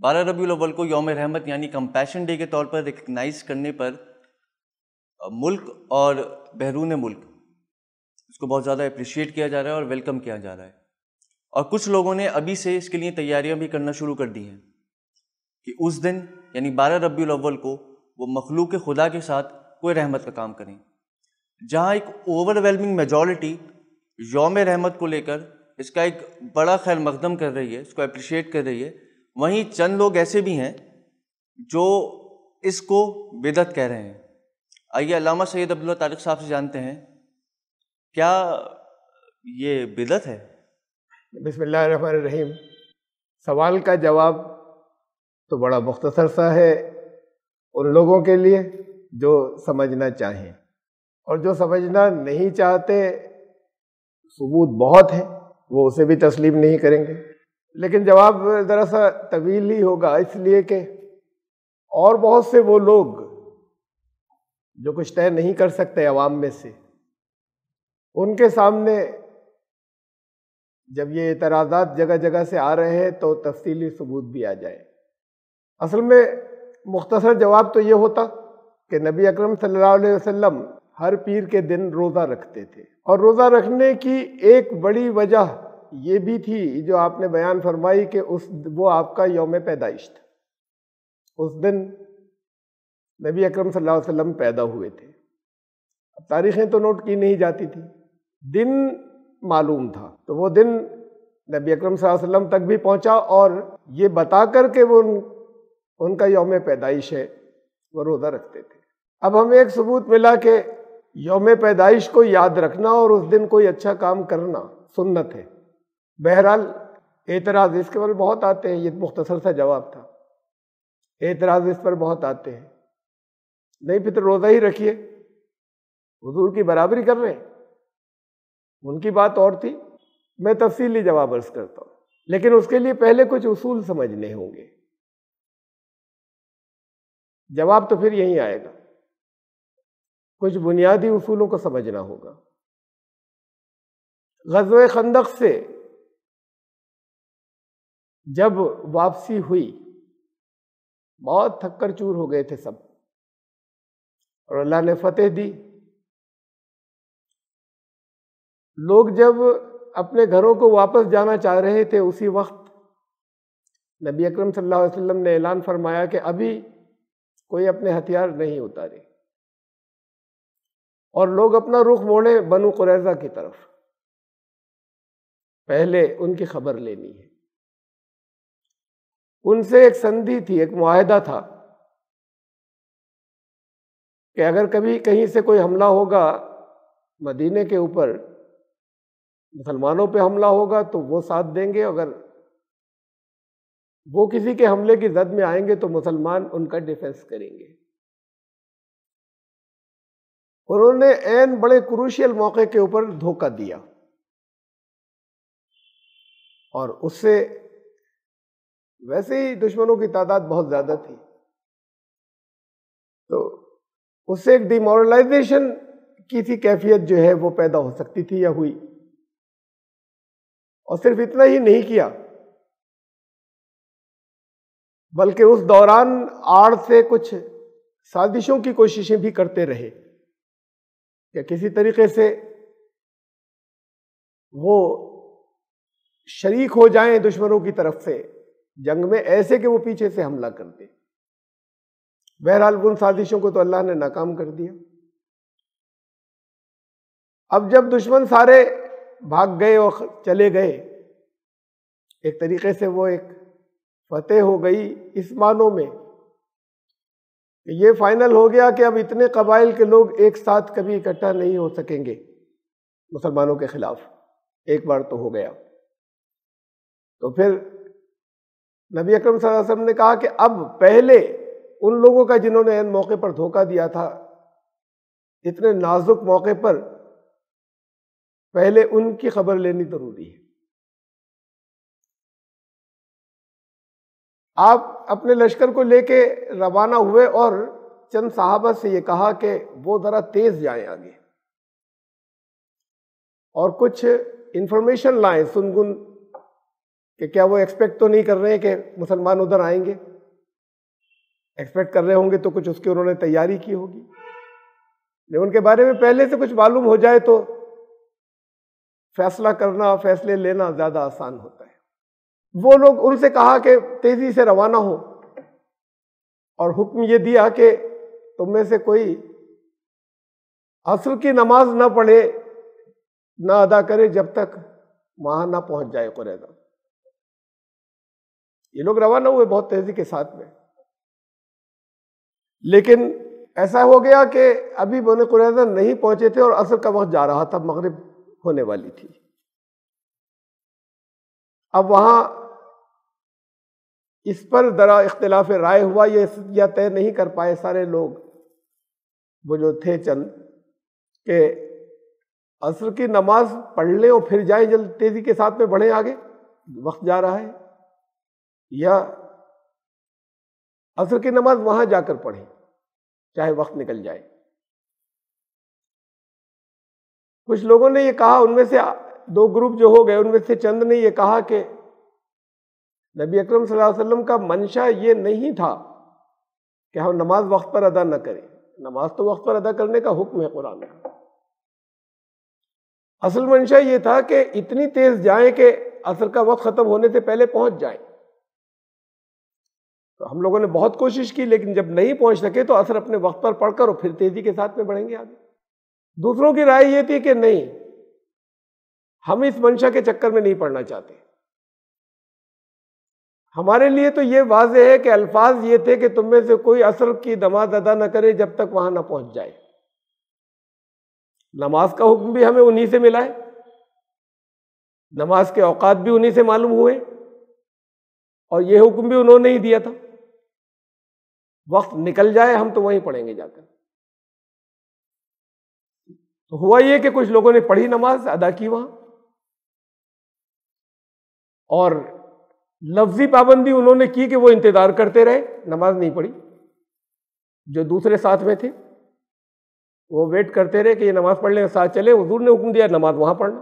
12 ربیع الاول کو یوم رحمت یعنی کمپیشن ڈے کے طور پر ریکگنائز کرنے پر ملک اور بیرون ملک اس کو بہت زیادہ اپریشیٹ کیا جا رہا ہے اور ویلکم کیا جا رہا ہے، اور کچھ لوگوں نے ابھی سے اس کے لیے تیاریاں بھی کرنا شروع کر دی ہیں کہ اس دن یعنی 12 ربیع الاول کو وہ مخلوق خدا کے ساتھ کوئی رحمت کا کام کریں۔ جہاں ایک اوور ویلمنگ میجورٹی یوم رحمت کو لے کر اس کا ایک بڑا خیر مقدم کر رہی ہے، اس کو اپریشیٹ کر رہی ہے، وہیں چند لوگ ایسے بھی ہیں جو اس کو بدعت کہہ رہے ہیں۔ آئیے علامہ سید عبداللہ طارق صاحب سے جانتے ہیں کیا یہ بدعت ہے؟ بسم اللہ الرحمن الرحیم۔ سوال کا جواب تو بڑا مختصر سا ہے ان لوگوں کے لیے جو سمجھنا چاہیں، اور جو سمجھنا نہیں چاہتے ثبوت بہت ہے، وہ اسے بھی تسلیم نہیں کریں گے، لیکن جواب ذرا سا طویل ہی ہوگا، اس لیے کہ اور بہت سے وہ لوگ جو کچھ طے نہیں کر سکتے عوام میں سے، ان کے سامنے جب یہ اعتراضات جگہ جگہ سے آ رہے ہیں تو تفصیلی ثبوت بھی آ جائے۔ اصل میں مختصر جواب تو یہ ہوتا کہ نبی اکرم صلی اللہ علیہ وسلم ہر پیر کے دن روزہ رکھتے تھے، اور روزہ رکھنے کی ایک بڑی وجہ یہ بھی تھی جو آپ نے بیان فرمائی کہ وہ آپ کا یوم پیدائش تھا، اس دن نبی اکرم صلی اللہ علیہ وسلم پیدا ہوئے تھے۔ اب تاریخیں تو نوٹ کی نہیں جاتی تھی، دن معلوم تھا، تو وہ دن نبی اکرم صلی اللہ علیہ وسلم تک بھی پہنچا، اور یہ بتا کر کہ وہ ان کا یوم پیدائش ہے وہ روزہ رکھتے تھے۔ اب ہمیں ایک ثبوت ملا کہ یوم پیدائش کو یاد رکھنا اور اس دن کوئی اچھا کام کرنا سنت ہے۔ بہرحال اعتراض اس کے پر بہت آتے ہیں، یہ مختصر سا جواب تھا، اعتراض اس پر بہت آتے ہیں، نہیں پھر تو روزہ ہی رکھیے، حضور کی برابری کر رہے ہیں، ان کی بات اور تھی۔ میں تفصیلی جواب عرض کرتا ہوں، لیکن اس کے لیے پہلے کچھ اصول سمجھنے ہوں گے، جواب تو پھر یہیں آئے گا۔ کچھ بنیادی اصولوں کو سمجھنا ہوگا۔ غزوہ خندق سے جب واپسی ہوئی، بہت تھک کر چور ہو گئے تھے سب، اور اللہ نے فتح دی۔ لوگ جب اپنے گھروں کو واپس جانا چاہ رہے تھے، اسی وقت نبی اکرم صلی اللہ علیہ وسلم نے اعلان فرمایا کہ ابھی کوئی اپنے ہتھیار نہیں اتارے، اور لوگ اپنا رخ موڑے بنو قریظہ کی طرف، پہلے ان کی خبر لینی ہے۔ ان سے ایک سندھی تھی، ایک معاہدہ تھا کہ اگر کبھی کہیں سے کوئی حملہ ہوگا مدینے کے اوپر، مسلمانوں پہ حملہ ہوگا تو وہ ساتھ دیں گے، اگر وہ کسی کے حملے کی زد میں آئیں گے تو مسلمان ان کا ڈیفنس کریں گے۔ انہوں نے عین بڑے کروشیل موقع کے اوپر دھوکہ دیا، اور اس سے ویسے ہی دشمنوں کی تعداد بہت زیادہ تھی، تو اس سے ایک ڈیمورلائزیشن کی سی کیفیت جو ہے وہ پیدا ہو سکتی تھی یا ہوئی۔ اور صرف اتنا ہی نہیں کیا، بلکہ اس دوران آڑ سے کچھ سازشوں کی کوششیں بھی کرتے رہے کہ کسی طریقے سے وہ شریک ہو جائیں دشمنوں کی طرف سے جنگ میں، ایسے کہ وہ پیچھے سے حملہ کر دیں۔ بہرحال ان سازشوں کو تو اللہ نے ناکام کر دیا۔ اب جب دشمن سارے بھاگ گئے اور چلے گئے، ایک طریقے سے وہ ایک فتح ہو گئی اس معنوں میں کہ یہ فائنل ہو گیا کہ اب اتنے قبائل کے لوگ ایک ساتھ کبھی اکٹھا نہیں ہو سکیں گے مسلمانوں کے خلاف، ایک بار تو ہو گیا۔ تو پھر نبی اکرم صلی اللہ علیہ وسلم نے کہا کہ اب پہلے ان لوگوں کا جنہوں نے ان موقع پر دھوکہ دیا تھا، اتنے نازک موقع پر پہلے ان کی خبر لینی ضروری ہے۔ آپ اپنے لشکر کو لے کے روانہ ہوئے اور چند صحابہ سے یہ کہا کہ وہ ذرا تیز جائیں آگے، اور کچھ انفارمیشن لائیں، سنگن کہ کیا وہ ایکسپیکٹ تو نہیں کر رہے ہیں کہ مسلمان ادھر آئیں گے؟ ایکسپیکٹ کر رہے ہوں گے تو کچھ اس کی انہوں نے تیاری کی ہوگی، لیکن ان کے بارے میں پہلے سے کچھ معلوم ہو جائے تو فیصلہ کرنا، فیصلے لینا زیادہ آسان ہوتا ہے۔ وہ لوگ، ان سے کہا کہ تیزی سے روانہ ہو، اور حکم یہ دیا کہ تم میں سے کوئی عصر کی نماز نہ پڑھے، نہ ادا کرے جب تک وہاں نہ پہنچ جائے قریظہ۔ یہ لوگ روانہ ہوئے بہت تیزی کے ساتھ میں، لیکن ایسا ہو گیا کہ ابھی بنی قریظہ نہیں پہنچے تھے اور عصر کا وقت جا رہا تھا، مغرب ہونے والی تھی۔ اب وہاں اس پر ذرا اختلاف رائے ہوا، یہ طے نہیں کر پائے سارے لوگ، وہ جو تھے چند، کہ عصر کی نماز پڑھ لیں اور پھر جائیں، جلد تیزی کے ساتھ میں بڑھیں آگے، وقت جا رہا ہے، یا عصر کی نماز وہاں جا کر پڑھیں چاہے وقت نکل جائے۔ کچھ لوگوں نے یہ کہا، ان میں سے دو گروپ جو ہو گئے، ان میں سے چند نے یہ کہا کہ نبی اکرم صلی اللہ علیہ وسلم کا منشا یہ نہیں تھا کہ ہم نماز وقت پر ادا نہ کریں، نماز تو وقت پر ادا کرنے کا حکم ہے قرآن میں۔ اصل منشا یہ تھا کہ اتنی تیز جائیں کہ عصر کا وقت ختم ہونے سے پہلے پہنچ جائیں۔ تو ہم لوگوں نے بہت کوشش کی، لیکن جب نہیں پہنچ سکے تو عصر اپنے وقت پر پڑھ کر اور پھر تیزی کے ساتھ میں بڑھیں گے آگے۔ دوسروں کی رائے یہ تھی کہ نہیں، ہم اس منشا کے چکر میں نہیں پڑنا چاہتے، ہمارے لیے تو یہ واضح ہے کہ الفاظ یہ تھے کہ تم میں سے کوئی عصر کی نماز ادا نہ کرے جب تک وہاں نہ پہنچ جائے۔ نماز کا حکم بھی ہمیں انہی سے ملا ہے، نماز کے اوقات بھی انہی سے معلوم ہوئے، اور یہ حکم بھی انہوں نے ہی دیا تھا، وقت نکل جائے ہم تو وہیں پڑھیں گے جا کر۔ تو ہوا یہ کہ کچھ لوگوں نے پڑھی، نماز ادا کی وہاں، اور لفظی پابندی انہوں نے کی کہ وہ انتظار کرتے رہے، نماز نہیں پڑھی۔ جو دوسرے ساتھ میں تھے وہ ویٹ کرتے رہے کہ یہ نماز پڑھ لیں، ساتھ چلے، حضور نے حکم دیا نماز وہاں پڑھنا،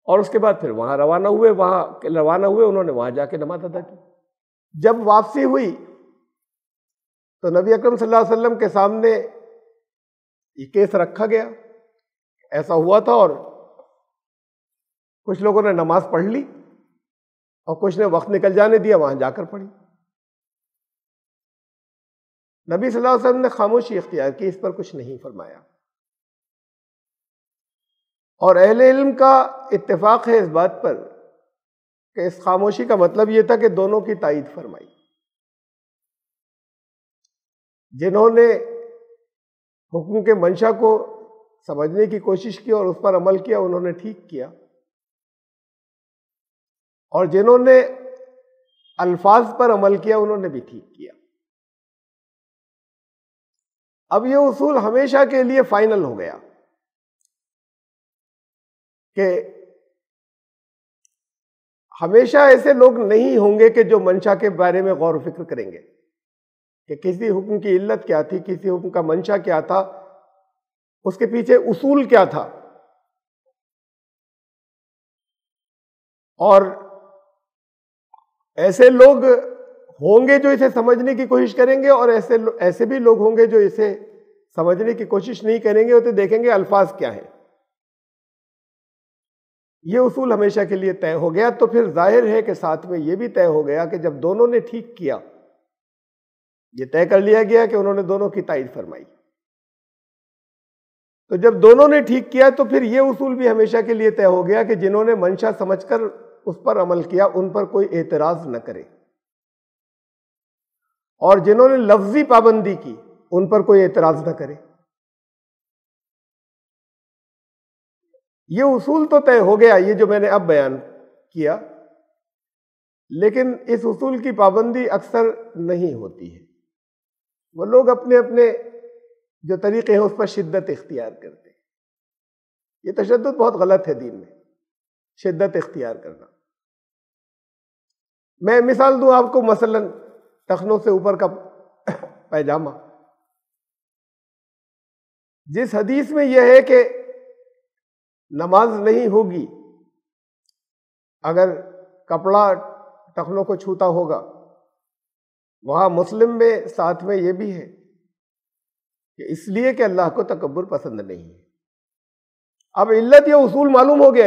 اور اس کے بعد پھر وہاں روانہ ہوئے، انہوں نے وہاں جا کے نماز ادا کی۔ جب واپسی ہوئی تو نبی اکرم صلی اللہ علیہ وسلم کے سامنے یہ کیس رکھا گیا، ایسا ہوا تھا، اور کچھ لوگوں نے نماز پڑھ لی اور کچھ نے وقت نکل جانے دیا، وہاں جا کر پڑھی۔ نبی صلی اللہ علیہ وسلم نے خاموشی اختیار کی، اس پر کچھ نہیں فرمایا، اور اہل علم کا اتفاق ہے اس بات پر کہ اس خاموشی کا مطلب یہ تھا کہ دونوں کی تائید فرمائی۔ جنہوں نے حکم کے منشا کو سمجھنے کی کوشش کی اور اس پر عمل کیا، انہوں نے ٹھیک کیا، اور جنہوں نے الفاظ پر عمل کیا انہوں نے بھی ٹھیک کیا۔ اب یہ اصول ہمیشہ کے لیے فائنل ہو گیا کہ ہمیشہ ایسے لوگ نہیں ہوں گے کہ جو منشا کے بارے میں غور و فکر کریں گے کہ کسی حکم کی علت کیا تھی، کسی حکم کا منشا کیا تھا، اس کے پیچھے اصول کیا تھا، اور ایسے لوگ ہوں گے جو اسے سمجھنے کی کوشش کریں گے، اور ایسے بھی لوگ ہوں گے جو اسے سمجھنے کی کوشش نہیں کریں گے، وہ تو دیکھیں گے الفاظ کیا ہیں۔ یہ اصول ہمیشہ کے لیے طے ہو گیا، تو پھر ظاہر ہے کہ ساتھ میں یہ بھی طے ہو گیا کہ جب دونوں نے ٹھیک کیا، یہ طے کر لیا گیا کہ انہوں نے دونوں کی تائید فرمائی، تو جب دونوں نے ٹھیک کیا تو پھر یہ اصول بھی ہمیشہ کے لیے طے ہو گیا کہ جنہوں نے منشا سمجھ کر اس پر عمل کیا ان پر کوئی اعتراض نہ کرے، اور جنہوں نے لفظی پابندی کی ان پر کوئی اعتراض نہ کرے۔ یہ اصول تو طے ہو گیا، یہ جو میں نے اب بیان کیا، لیکن اس اصول کی پابندی اکثر نہیں ہوتی ہے، وہ لوگ اپنے اپنے جو طریقے ہیں اس پر شدت اختیار کرتے ہیں۔ یہ تشدد بہت غلط ہے دین میں، شدت اختیار کرنا۔ میں مثال دوں آپ کو، مثلا ٹخنوں سے اوپر کا پیجامہ، جس حدیث میں یہ ہے کہ نماز نہیں ہوگی اگر کپڑا ٹخنوں کو چھوتا ہوگا، وہاں مسلم میں ساتھ میں یہ بھی ہے کہ اس لیے کہ اللہ کو تکبر پسند نہیں ہے۔ اب علت یا اصول معلوم ہو گیا،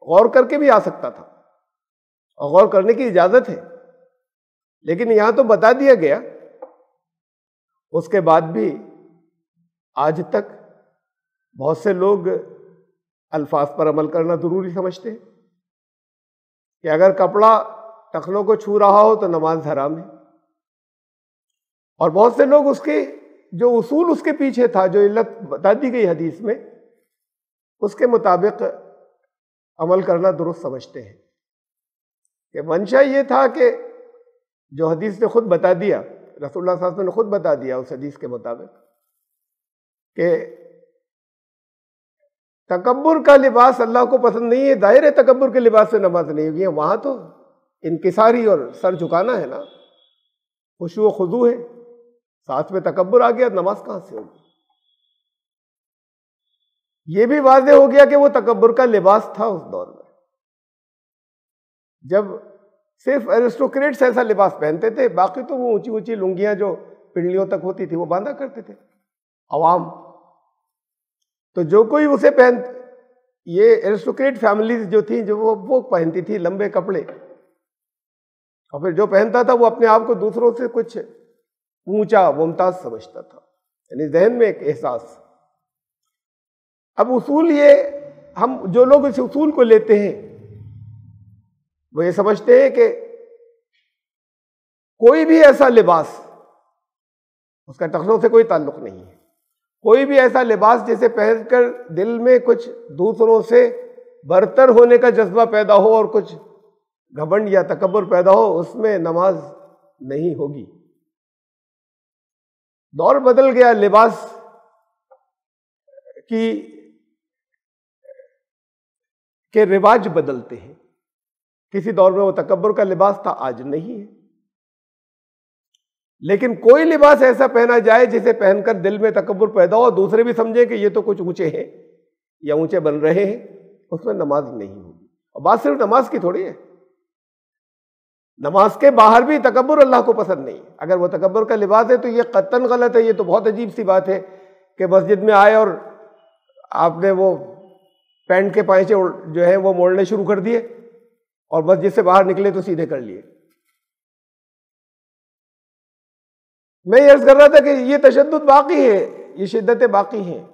غور کر کے بھی آ سکتا تھا اور غور کرنے کی اجازت ہے، لیکن یہاں تو بتا دیا گیا۔ اس کے بعد بھی آج تک بہت سے لوگ الفاظ پر عمل کرنا ضروری سمجھتے ہیں کہ اگر کپڑا ٹخنوں کو چھو رہا ہو تو نماز حرام ہے، اور بہت سے لوگ اس کے جو اصول اس کے پیچھے تھا، جو علت بتا دی گئی حدیث میں، اس کے مطابق عمل کرنا درست سمجھتے ہیں کہ منشا یہ تھا کہ جو حدیث نے خود بتا دیا، رسول اللہ صلی اللہ علیہ وسلم نے خود بتا دیا اس حدیث کے مطابق کہ تکبر کا لباس اللہ کو پسند نہیں ہے۔ ظاہر ہے تکبر کے لباس سے نماز نہیں ہوگی، وہاں تو انکساری اور سر جھکانا ہے نا، خشوع و خضوع ہے، ساتھ میں تکبر آ گیا، نماز کہاں سے ہوگی؟ یہ بھی واضح ہو گیا کہ وہ تکبر کا لباس تھا اس دور میں، جب صرف ایرسٹوکریٹس ایسا لباس پہنتے تھے، باقی تو وہ اونچی اونچی لنگیاں جو پنڈلیوں تک ہوتی تھی وہ باندھا کرتے تھے عوام۔ تو جو کوئی اسے یہ ایرسٹوکریٹ فیملیز جو تھیں جو وہ پہنتی تھی لمبے کپڑے، اور پھر جو پہنتا تھا وہ اپنے آپ کو دوسروں سے کچھ اونچا ممتاز سمجھتا تھا، یعنی ذہن میں ایک احساس۔ اب اصول یہ، ہم جو لوگ اس اصول کو لیتے ہیں وہ یہ سمجھتے ہیں کہ کوئی بھی ایسا لباس، اس کا ٹخنوں سے کوئی تعلق نہیں ہے، کوئی بھی ایسا لباس جسے پہن کر دل میں کچھ دوسروں سے برتر ہونے کا جذبہ پیدا ہو اور کچھ گھمنڈ یا تکبر پیدا ہو، اس میں نماز نہیں ہوگی۔ دور بدل گیا، لباس کے رواج بدلتے ہیں۔ کسی دور میں وہ تکبر کا لباس تھا، آج نہیں ہے۔ لیکن کوئی لباس ایسا پہنا جائے جسے پہن کر دل میں تکبر پیدا ہو، دوسرے بھی سمجھیں کہ یہ تو کچھ اونچے ہیں یا اونچے بن رہے ہیں، اس میں نماز نہیں ہوگی۔ اور بات صرف نماز کی تھوڑی ہے، نماز کے باہر بھی تکبر اللہ کو پسند نہیں۔ اگر وہ تکبر کا لباس ہے تو یہ قطعاً غلط ہے۔ یہ تو بہت عجیب سی بات ہے کہ مسجد میں آئے اور آپ نے وہ پینٹ کے پائچے جو ہیں وہ موڑنے شروع کر دیے اور مسجد سے باہر نکلے تو سیدھے کر لیے۔ میں یہ عرض کر رہا تھا کہ یہ تشدد باقی ہے، یہ شدتیں باقی ہیں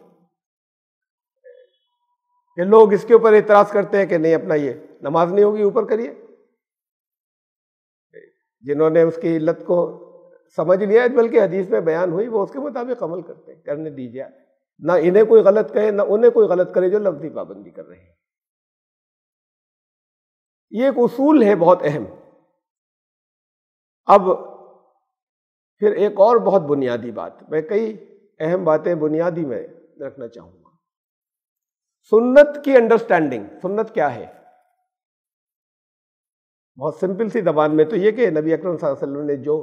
کہ لوگ اس کے اوپر اعتراض کرتے ہیں کہ نہیں، اپنا یہ نماز نہیں ہوگی، اوپر کریے۔ جنہوں نے اس کی علت کو سمجھ لیا ہے، بلکہ حدیث میں بیان ہوئی، وہ اس کے مطابق عمل کرتے ہیں، کرنے دیجیے۔ نہ انہیں کوئی غلط کہے نہ انہیں کوئی غلط کرے جو لفظی پابندی کر رہے ہیں۔ یہ ایک اصول ہے بہت اہم۔ اب پھر ایک اور بہت بنیادی بات، میں کئی اہم باتیں بنیادی میں رکھنا چاہوں گا۔ سنت کی انڈرسٹینڈنگ، سنت کیا ہے؟ بہت سمپل سی زبان میں تو یہ کہ نبی اکرم صلی اللہ علیہ وسلم نے جو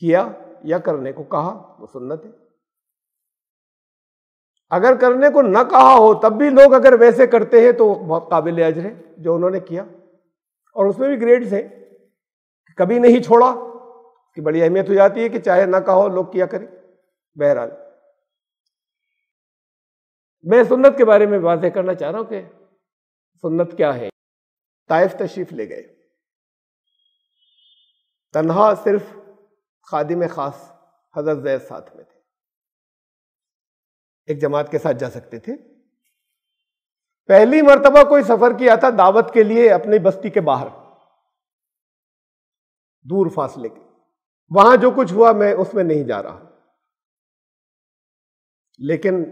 کیا یا کرنے کو کہا وہ سنت ہے۔ اگر کرنے کو نہ کہا ہو تب بھی لوگ اگر ویسے کرتے ہیں تو بہت قابل اجر ہے جو انہوں نے کیا، اور اس میں بھی گریڈز ہیں۔ کبھی نہیں چھوڑا کہ بڑی اہمیت ہو جاتی ہے کہ چاہے نہ کہا ہو لوگ کیا کریں۔ بہرحال میں سنت کے بارے میں واضح کرنا چاہ رہا ہوں کہ سنت کیا ہے۔ طائف تشریف لے گئے، تنہا صرف خادم خاص حضرت زید ساتھ میں تھے، ایک جماعت کے ساتھ جا سکتے تھے۔ پہلی مرتبہ کوئی سفر کیا تھا دعوت کے لیے اپنی بستی کے باہر، دور فاصلے کے، وہاں جو کچھ ہوا میں اس میں نہیں جا رہا۔ لیکن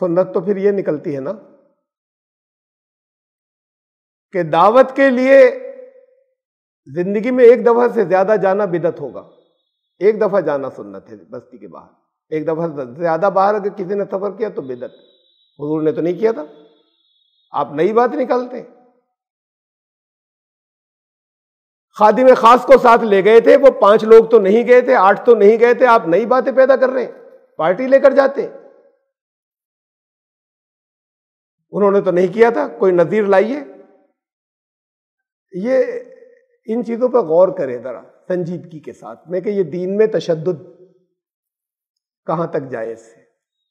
سنت تو پھر یہ نکلتی ہے نا کہ دعوت کے لیے زندگی میں ایک دفعہ سے زیادہ جانا بدعت ہوگا۔ ایک دفعہ جانا سنت ہے بستی کے باہر، ایک دفعہ زیادہ باہر اگر کسی نے سفر کیا تو بدعت۔ حضور نے تو نہیں کیا تھا، آپ نئی بات نکالتے۔ خادم خاص کو ساتھ لے گئے تھے، وہ 5 لوگ تو نہیں گئے تھے، 8 تو نہیں گئے تھے، آپ نئی باتیں پیدا کر رہے ہیں، پارٹی لے کر جاتے۔ انہوں نے تو نہیں کیا تھا، کوئی نظیر لائیے. یہ ان چیزوں پہ غور کرے ذرا سنجیدگی کے ساتھ میں کہ یہ دین میں تشدد کہاں تک جائز ہے،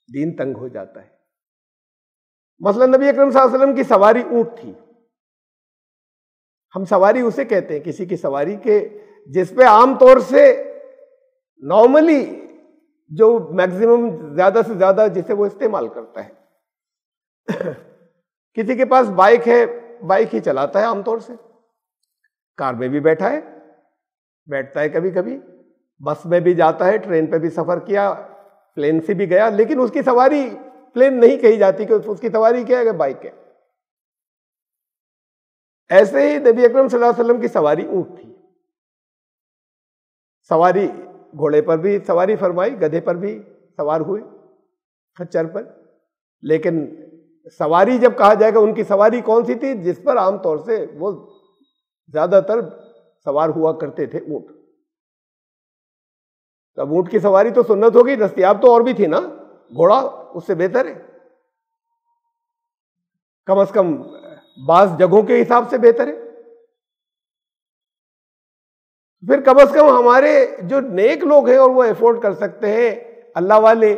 دین تنگ ہو جاتا ہے. مثلا نبی اکرم صلی اللہ علیہ وسلم کی سواری اونٹ تھی. ہم سواری اسے کہتے ہیں کسی کی سواری کے جس پہ عام طور سے نارملی جو میکسیمم زیادہ سے زیادہ جسے وہ استعمال کرتا ہے. کسی کے پاس بائک ہے، بائک ہی چلاتا ہے عام طور سے، کار میں بھی بیٹھا ہے، بیٹھتا ہے کبھی کبھی، بس میں بھی جاتا ہے، ٹرین پہ بھی سفر کیا، پلین سے بھی گیا، لیکن اس کی سواری پلین نہیں کہی جاتی کہ اس کی سواری کیا ہے کہ بائک ہے. ایسے ہی نبی اکرم صلی اللہ علیہ وسلم کی سواری اونٹ تھی. سواری گھوڑے پر بھی سواری فرمائی، گدھے پر بھی سوار ہوئے، خچر پر. لیکن سواری جب کہا جائے گا ان کی سواری کون سی تھی؟ جس پر عام طور سے وہ زیادہ تر سوار ہوا کرتے تھے، اونٹ. اب اونٹ کی سواری تو سنت ہوگی، دستیاب تو اور بھی تھی نا، گھوڑا اس سے بہتر ہے، کم از کم بعض جگہوں کے حساب سے بہتر ہے. پھر کم از کم ہمارے جو نیک لوگ ہیں اور وہ افورڈ کر سکتے ہیں، اللہ والے،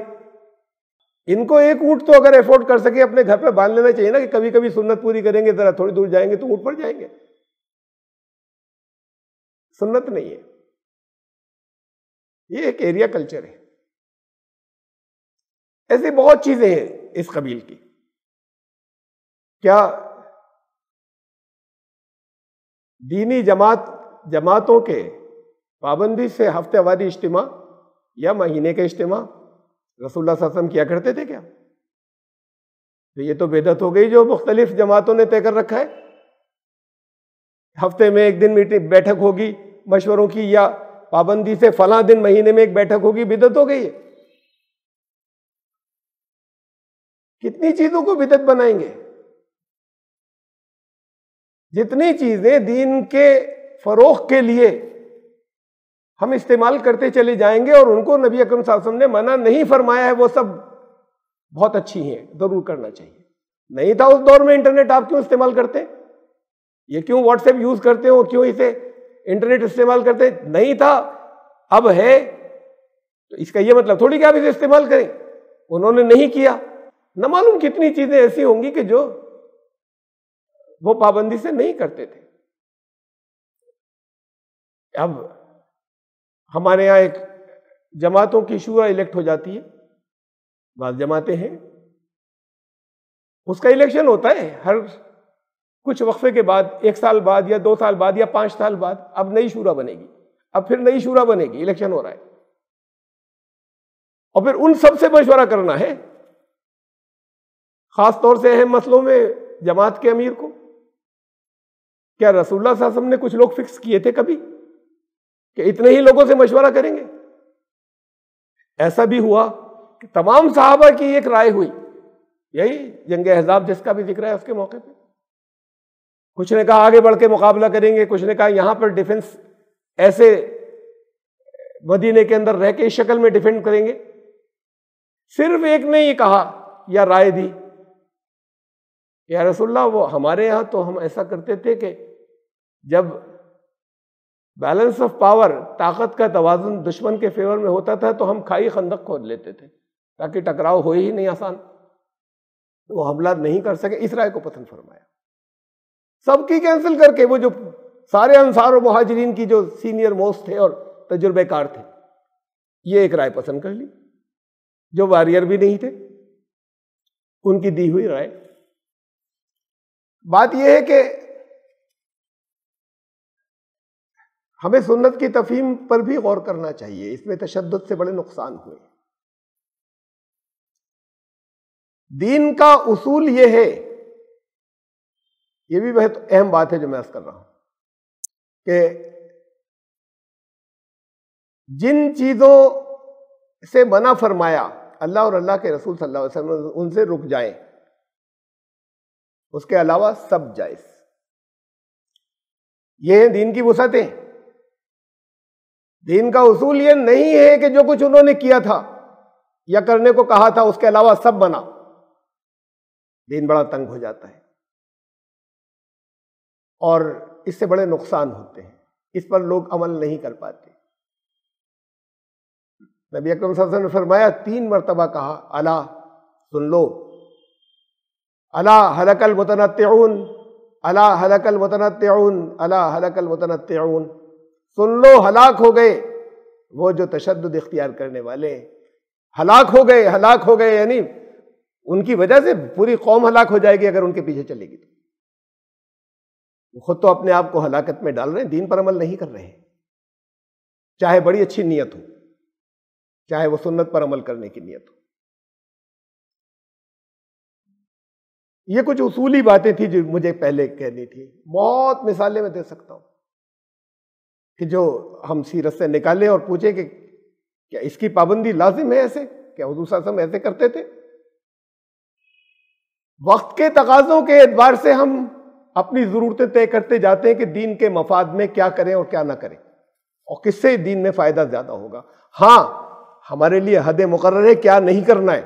ان کو ایک اونٹ تو اگر افورڈ کر سکے اپنے گھر پہ باندھ لینا چاہیے نا، کہ کبھی کبھی سنت پوری کریں گے، ذرا تھوڑی دور جائیں گے تو اونٹ پر جائیں گے. سنت نہیں ہے، یہ ایک ایریا کلچر ہے. ایسی بہت چیزیں ہیں اس قبیل کی. کیا دینی جماعتوں کے پابندی سے ہفتے واری اجتماع یا مہینے کے اجتماع رسول اللہ صلی اللہ علیہ وسلم کیا کرتے تھے کیا؟ یہ تو بدعت ہو گئی جو مختلف جماعتوں نے طے کر رکھا ہے. ہفتے میں ایک دن میٹنگ بیٹھک ہوگی مشوروں کی، یا پابندی سے فلاں دن مہینے میں ایک بیٹھک ہوگی، بدعت ہو گئی ہے. کتنی چیزوں کو بدعت بنائیں گے؟ جتنی چیزیں دین کے فروغ کے لیے ہم استعمال کرتے چلے جائیں گے اور ان کو نبی اکرم صلی اللہ علیہ وسلم نے منع نہیں فرمایا ہے، وہ سب بہت اچھی ہیں، ضرور کرنا چاہیے. نہیں تھا اس دور میں انٹرنیٹ، آپ کیوں استعمال کرتے؟ یہ کیوں واٹس ایپ یوز کرتے ہو، کیوں اسے انٹرنیٹ استعمال کرتے؟ نہیں تھا، اب ہے، تو اس کا یہ مطلب تھوڑی کہ آپ اسے استعمال کریں. انہوں نے نہیں کیا، نہ معلوم کتنی چیزیں ایسی ہوں گی کہ جو وہ پابندی سے نہیں کرتے تھے. اب ہمارے یہاں ایک جماعتوں کی شورا الیکٹ ہو جاتی ہے، بعض جماعتیں ہیں، اس کا الیکشن ہوتا ہے ہر کچھ وقفے کے بعد، 1 سال بعد یا 2 سال بعد یا 5 سال بعد. اب نئی شورا بنے گی، اب پھر نئی شورا بنے گی، الیکشن ہو رہا ہے، اور پھر ان سب سے مشورہ کرنا ہے، خاص طور سے اہم مسئلوں میں جماعت کے امیر کو. کیا رسول اللہ صلی اللہ علیہ وسلم نے کچھ لوگ فکس کیے تھے کبھی کہ اتنے ہی لوگوں سے مشورہ کریں گے؟ ایسا بھی ہوا کہ تمام صحابہ کی ایک رائے ہوئی، یہی جنگ احزاب جس کا بھی ذکر ہے اس کے موقع پہ. کچھ نے کہا آگے بڑھ کے مقابلہ کریں گے، کچھ نے کہا یہاں پر ڈیفنس ایسے مدینے کے اندر رہ کے اس شکل میں ڈیفینڈ کریں گے. صرف ایک نے یہ کہا یا رائے دی، یا رسول اللہ وہ ہمارے یہاں تو ہم ایسا کرتے تھے کہ جب بیلنس آف پاور، طاقت کا توازن دشمن کے فیور میں ہوتا تھا تو ہم کھائی خندق کھود لیتے تھے تاکہ ٹکراؤ ہو ہی نہیں آسان، وہ حملہ نہیں کر سکے. اس رائے کو پسند فرمایا، سب کی کینسل کر کے وہ جو سارے انصار و مہاجرین کی جو سینئر موسٹ تھے اور تجربے کار تھے، یہ ایک رائے پسند کر لی. جو واریر بھی نہیں تھے ان کی دی ہوئی رائے. بات یہ ہے کہ ہمیں سنت کی تفہیم پر بھی غور کرنا چاہیے، اس میں تشدد سے بڑے نقصان ہوئے. دین کا اصول یہ ہے، یہ بھی بہت اہم بات ہے جو میں عرض کر رہا ہوں، کہ جن چیزوں سے منع فرمایا اللہ اور اللہ کے رسول صلی اللہ علیہ وسلم، ان سے رک جائیں، اس کے علاوہ سب جائز. یہ ہیں دین کی وسعتیں. دین کا اصول یہ نہیں ہے کہ جو کچھ انہوں نے کیا تھا یا کرنے کو کہا تھا اس کے علاوہ سب منع. دین بڑا تنگ ہو جاتا ہے اور اس سے بڑے نقصان ہوتے ہیں، اس پر لوگ عمل نہیں کر پاتے۔ نبی اکرم صلی اللہ علیہ وسلم نے فرمایا، 3 مرتبہ کہا، الا سن لو، الا ہلک المتنطعون، الا ہلک المتنطعون، الا ہلک المتنطعون، سن لو ہلاک ہو گئے وہ جو تشدد اختیار کرنے والے ہیں، ہلاک ہو گئے، ہلاک ہو گئے، یعنی ان کی وجہ سے پوری قوم ہلاک ہو جائے گی اگر ان کے پیچھے چلے گی تو۔ وہ خود تو اپنے آپ کو ہلاکت میں ڈال رہے ہیں، دین پر عمل نہیں کر رہے ہیں، چاہے بڑی اچھی نیت ہو، چاہے وہ سنت پر عمل کرنے کی نیت ہو۔ یہ کچھ اصولی باتیں تھیں جو مجھے پہلے کہنی تھی، بہت مثالیں میں دے سکتا ہوں کہ جو ہم سیرت سے نکالیں اور پوچھیں کہ کیا اس کی پابندی لازم ہے ایسے؟ کیا حضور صلی اللہ علیہ وسلم ایسے کرتے تھے؟ وقت کے تقاضوں کے اعتبار سے ہم اپنی ضرورتیں طے کرتے جاتے ہیں کہ دین کے مفاد میں کیا کریں اور کیا نہ کریں، اور کس سے دین میں فائدہ زیادہ ہوگا۔ ہاں، ہمارے لیے حد مقرر ہے کیا نہیں کرنا ہے،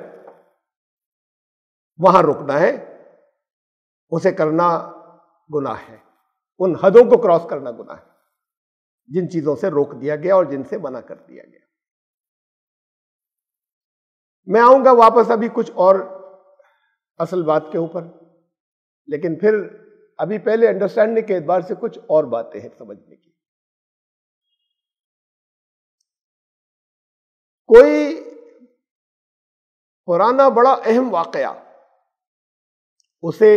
وہاں رکنا ہے، اسے کرنا گناہ ہے، ان حدوں کو کراس کرنا گناہ ہے جن چیزوں سے روک دیا گیا اور جن سے منع کر دیا گیا۔ میں آؤں گا واپس ابھی کچھ اور اصل بات کے اوپر، لیکن پھر ابھی پہلے انڈرسٹینڈنگ کے اعتبار سے کچھ اور باتیں ہیں سمجھنے کی۔ کوئی پرانا بڑا اہم واقعہ اسے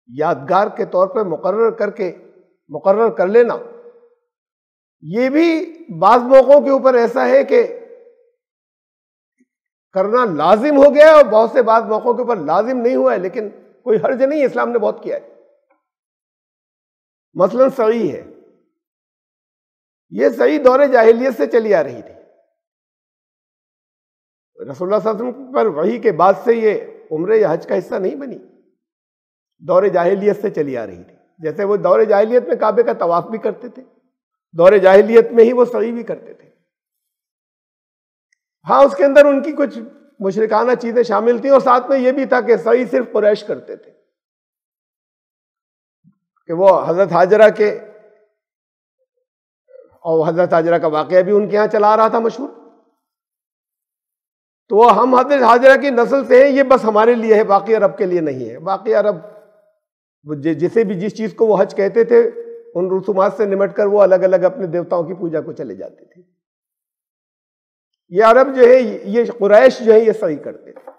یادگار کے طور پہ مقرر کر لینا، یہ بھی بعض موقعوں کے اوپر ایسا ہے کہ کرنا لازم ہو گیا اور بہت سے بعض موقعوں کے اوپر لازم نہیں ہوا ہے، لیکن کوئی حرج نہیں، اسلام نے بہت کیا ہے۔ مثلا سعی ہے، یہ سعی دور جاہلیت سے چلی آ رہی تھی، رسول اللہ صلی اللہ علیہ وسلم پر وحی کے بعد سے یہ عمرے یا حج کا حصہ نہیں بنی، دور جاہلیت سے چلی آ رہی تھی۔ جیسے وہ دور جاہلیت میں کعبے کا طواف بھی کرتے تھے، دور جاہلیت میں ہی وہ سعی بھی کرتے تھے۔ ہاں، اس کے اندر ان کی کچھ مشرکانہ چیزیں شامل تھیں، اور ساتھ میں یہ بھی تھا کہ سعی صرف قریش کرتے تھے، کہ وہ حضرت ہاجرہ کے، اور حضرت ہاجرہ کا واقعہ بھی ان کے ہاں چلا رہا تھا مشہور، تو ہم حضرت ہاجرہ کی نسل سے ہیں، یہ بس ہمارے لیے ہے، باقی عرب کے لیے نہیں ہے۔ باقی عرب جسے بھی جس چیز کو وہ حج کہتے تھے، ان رسومات سے نمٹ کر وہ الگ الگ اپنے دیوتاؤں کی پوجا کو چلے جاتے تھے۔ یہ عرب جو ہے، یہ قریش جو ہے، یہ صحیح کرتے تھے،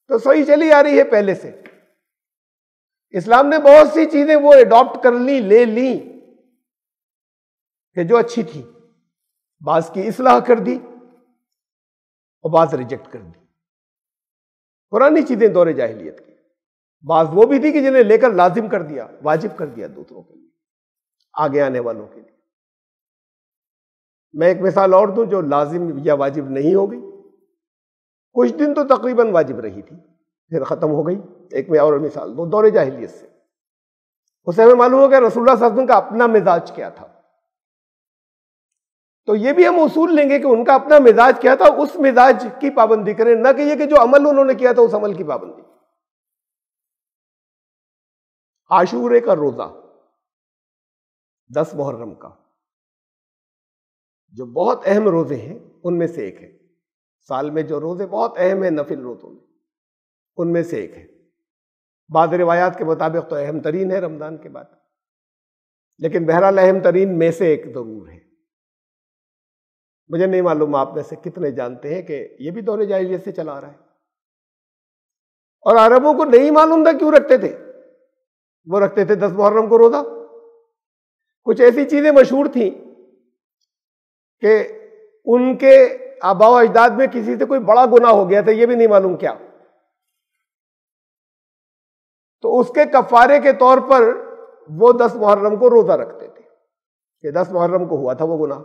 تو صحیح چلی آ رہی ہے پہلے سے۔ اسلام نے بہت سی چیزیں وہ اڈاپٹ کر لی، لے لی کہ جو اچھی تھی، بعض کی اصلاح کر دی اور بعض ریجیکٹ کر دی۔ پرانی چیزیں دور جاہلیت کی، بعض وہ بھی تھی کہ جنہیں لے کر لازم کر دیا، واجب کر دیا دوسروں کے لیے، آگے آنے والوں کے لیے۔ میں ایک مثال اور دوں جو لازم یا واجب نہیں ہو گئی، کچھ دن تو تقریباً واجب رہی تھی، پھر ختم ہو گئی۔ ایک میں اور مثال دو، دور جاہلیت سے۔ اسے ہمیں معلوم ہو گیا رسول اللہ صلی اللہ علیہ وسلم کا اپنا مزاج کیا تھا، تو یہ بھی ہم اصول لیں گے کہ ان کا اپنا مزاج کیا تھا، اس مزاج کی پابندی کریں، نہ کہ یہ کہ جو عمل انہوں نے کیا تھا اس عمل کی پابندی۔ عاشورے کا روزہ 10 محرم کا، جو بہت اہم روزے ہیں ان میں سے ایک ہے، سال میں جو روزے بہت اہم ہیں نفل روزوں میں، ان میں سے ایک ہے۔ بعض روایات کے مطابق تو اہم ترین ہے رمضان کے بعد، لیکن بہرحال اہم ترین میں سے ایک ضرور ہے۔ مجھے نہیں معلوم آپ میں سے کتنے جانتے ہیں کہ یہ بھی دور جاہلیت سے چلا آ رہا ہے، اور عربوں کو نہیں معلوم تھا کیوں رکھتے تھے، وہ رکھتے تھے 10 محرم کو روزہ۔ کچھ ایسی چیزیں مشہور تھیں کہ ان کے آباء و اجداد میں کسی سے کوئی بڑا گناہ ہو گیا تھا، یہ بھی نہیں معلوم کیا، تو اس کے کفارے کے طور پر وہ 10 محرم کو روزہ رکھتے تھے کہ 10 محرم کو ہوا تھا وہ گناہ۔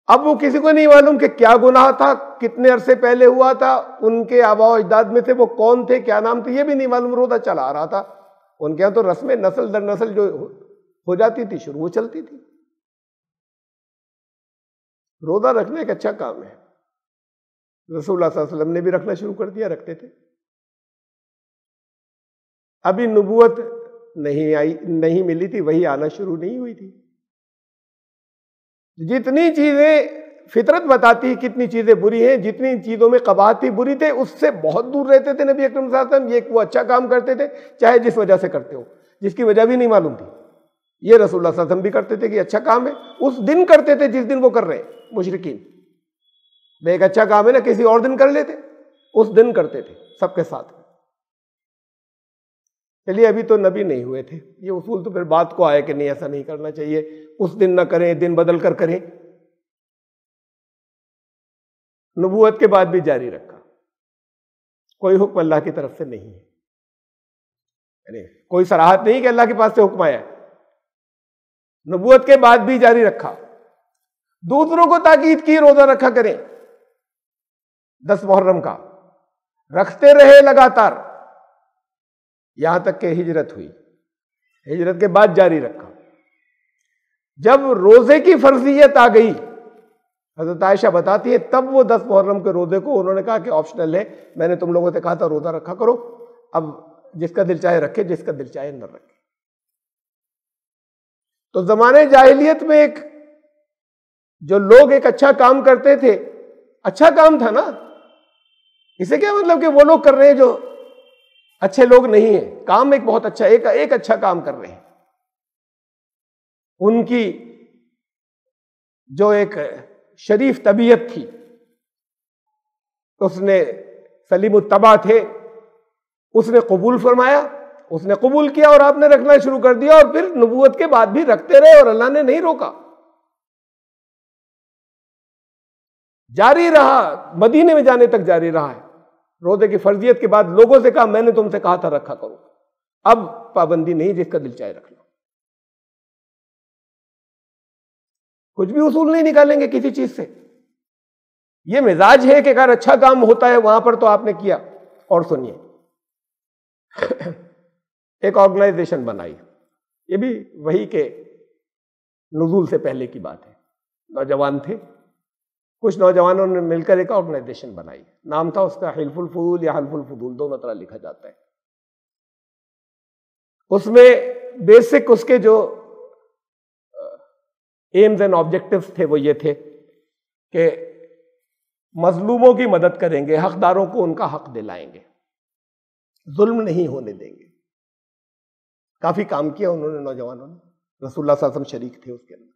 اب وہ کسی کو نہیں معلوم کہ کیا گناہ تھا، کتنے عرصے پہلے ہوا تھا، ان کے آباء و اجداد میں سے وہ کون تھے، کیا نام تھے، یہ بھی نہیں معلوم، روزہ چلا آ رہا تھا۔ ان کے یہاں تو رسمیں نسل در نسل جو ہو جاتی تھی شروع، وہ چلتی تھی۔ روزہ رکھنا ایک اچھا کام ہے، رسول اللہ صلی اللہ علیہ وسلم نے بھی رکھنا شروع کر دیا، رکھتے تھے۔ ابھی نبوت نہیں ملی تھی، وہی آنا شروع نہیں ہوئی تھی. جتنی چیزیں فطرت بتاتی ہے کتنی چیزیں بری ہیں، جتنی چیزوں میں قباحت تھی، بری تھے، اس سے بہت دور رہتے تھے نبی اکرم صلی اللہ علیہ وسلم. یہ وہ اچھا کام کرتے تھے چاہے جس وجہ سے کرتے ہو، جس کی وجہ بھی نہیں معلوم تھی. یہ رسول اللہ صلی اللہ علیہ وسلم بھی کرتے تھے کہ اچھا کام ہے، اس دن کرتے تھے جس دن وہ کر رہے ہیں مشرکین. ایک اچھا کام ہے نا، کسی اور دن کر لیتے، اس دن کرتے تھے سب کے ساتھ. چلیے ابھی تو نبی نہیں ہوئے تھے، یہ اصول تو پھر بات کو آئے کہ نہیں ایسا نہیں کرنا چاہیے، اس دن نہ کریں، دن بدل کر کریں. نبوت کے بعد بھی جاری رکھا، کوئی حکم اللہ کی طرف سے نہیں ہے، یعنی کوئی صراحت نہیں کہ اللہ کے پاس سے حکم آیا ہے. نبوت کے بعد بھی جاری رکھا. دوسروں کو تاکید کی روزہ رکھا کریں 10 محرم کا، رکھتے رہے لگاتار یہاں تک کہ ہجرت ہوئی. ہجرت کے بعد جاری رکھا. جب روزے کی فرضیت آ گئی، حضرت عائشہ بتاتی ہے، تب وہ 10 محرم کے روزے کو انہوں نے کہا کہ آپشنل ہے، میں نے تم لوگوں سے کہا تھا روزہ رکھا کرو، اب جس کا دل چاہے رکھے، جس کا دل چاہے نہ رکھے. تو زمانے جاہلیت میں جو لوگ ایک اچھا کام کرتے تھے، اچھا کام تھا نا، اسے کیا مطلب کہ وہ لوگ کر رہے ہیں جو اچھے لوگ نہیں ہیں، کام ایک بہت اچھا، ایک اچھا کام کر رہے ہیں. ان کی جو ایک شریف طبیعت تھی، اس نے سلیم الطبع تھے، اس نے قبول فرمایا، اس نے قبول کیا اور آپ نے رکھنا شروع کر دیا، اور پھر نبوت کے بعد بھی رکھتے رہے اور اللہ نے نہیں روکا، جاری رہا، مدینے میں جانے تک جاری رہا ہے. روزے کی فرضیت کے بعد لوگوں سے کہا میں نے تم سے کہا تھا رکھا کرو، اب پابندی نہیں، جس کا دل چاہے رکھ لو. کچھ بھی اصول نہیں نکالیں گے کسی چیز سے. یہ مزاج ہے کہ اگر اچھا کام ہوتا ہے وہاں پر تو آپ نے کیا. اور سنیے، ایک آرگنائزیشن بنائی، یہ بھی وحی کے نزول سے پہلے کی بات ہے. نوجوان تھے، کچھ نوجوانوں نے مل کر ایک آرگنائزیشن بنائی، نام تھا اس کا حلف الفضول یا حلف الفضول، دونوں طرح لکھا جاتا ہے. اس میں بیسک اس کے جو ایمز اینڈ آبجیکٹیوز تھے وہ یہ تھے کہ مظلوموں کی مدد کریں گے، حقداروں کو ان کا حق دلائیں گے، ظلم نہیں ہونے دیں گے. کافی کام کیا انہوں نے، نوجوانوں نے، رسول اللہ صلی اللہ علیہ وسلم شریک تھے اس کے اندر.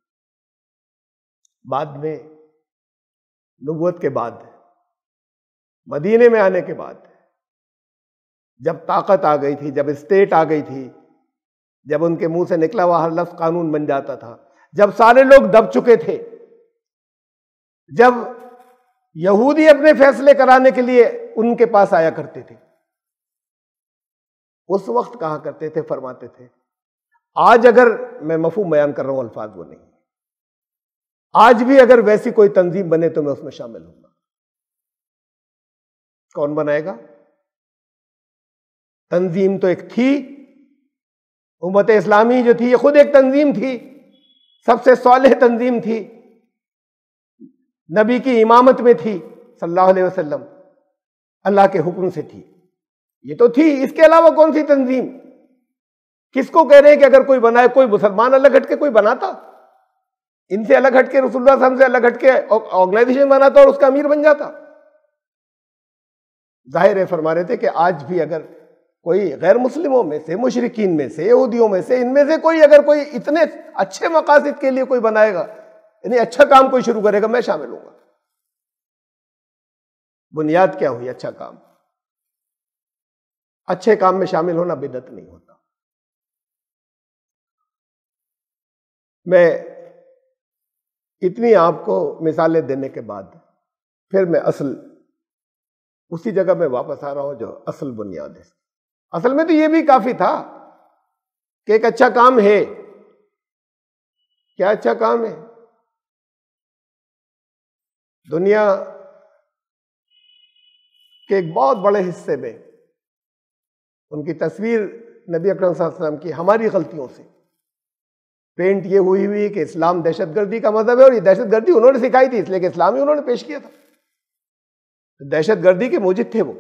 بعد میں نبوت کے بعد، مدینے میں آنے کے بعد، جب طاقت آ گئی تھی، جب اسٹیٹ آ گئی تھی، جب ان کے منہ سے نکلا ہوا ہر لفظ قانون بن جاتا تھا، جب سارے لوگ دب چکے تھے، جب یہودی اپنے فیصلے کرانے کے لیے ان کے پاس آیا کرتے تھے، اس وقت کہا کرتے تھے، فرماتے تھے، آج اگر میں مفہوم بیان کر رہا ہوں، الفاظ وہ نہیں، آج بھی اگر ویسی کوئی تنظیم بنے تو میں اس میں شامل ہوں گا. کون بنائے گا؟ تنظیم تو ایک تھی، امت اسلامی جو تھی یہ خود ایک تنظیم تھی، سب سے صالح تنظیم تھی، نبی کی امامت میں تھی صلی اللہ علیہ وسلم، اللہ کے حکم سے تھی، یہ تو تھی. اس کے علاوہ کون سی تنظیم؟ کس کو کہہ رہے ہیں کہ اگر کوئی بنائے، کوئی مسلمان الگ ہٹ کے کوئی بناتا، ان سے الگ ہٹ کے، رسول اللہ صلی اللہ علیہ وسلم سے الگ ہٹ کے آرگنائزیشن بناتا اور اس کا امیر بن جاتا. ظاہر ہے فرما رہے تھے کہ آج بھی اگر کوئی غیر مسلموں میں سے، مشرکین میں سے، یہودیوں میں سے، ان میں سے کوئی اگر کوئی اتنے اچھے مقاصد کے لیے کوئی بنائے گا، یعنی اچھا کام کوئی شروع کرے گا، میں شامل ہوں گا. بنیاد کیا ہوئی؟ اچھا کام. اچھے کام میں شامل ہونا بدعت نہیں ہوتا. میں اتنی آپ کو مثالیں دینے کے بعد پھر میں اسی جگہ میں واپس آ رہا ہوں جو اصل بنیاد ہے. اصل میں تو یہ بھی کافی تھا کہ ایک اچھا کام ہے. کیا اچھا کام ہے؟ دنیا کے ایک بہت بڑے حصے میں ان کی تصویر نبی اکرم صلی اللہ علیہ وسلم کی ہماری غلطیوں سے پینٹ یہ ہوئی کہ اسلام دہشت گردی کا مذہب ہے، اور یہ دہشت گردی انہوں نے سکھائی تھی، اس لیے کہ اسلام ہی انہوں نے پیش کیا تھا. دہشت گردی کے موجد تھے وہ.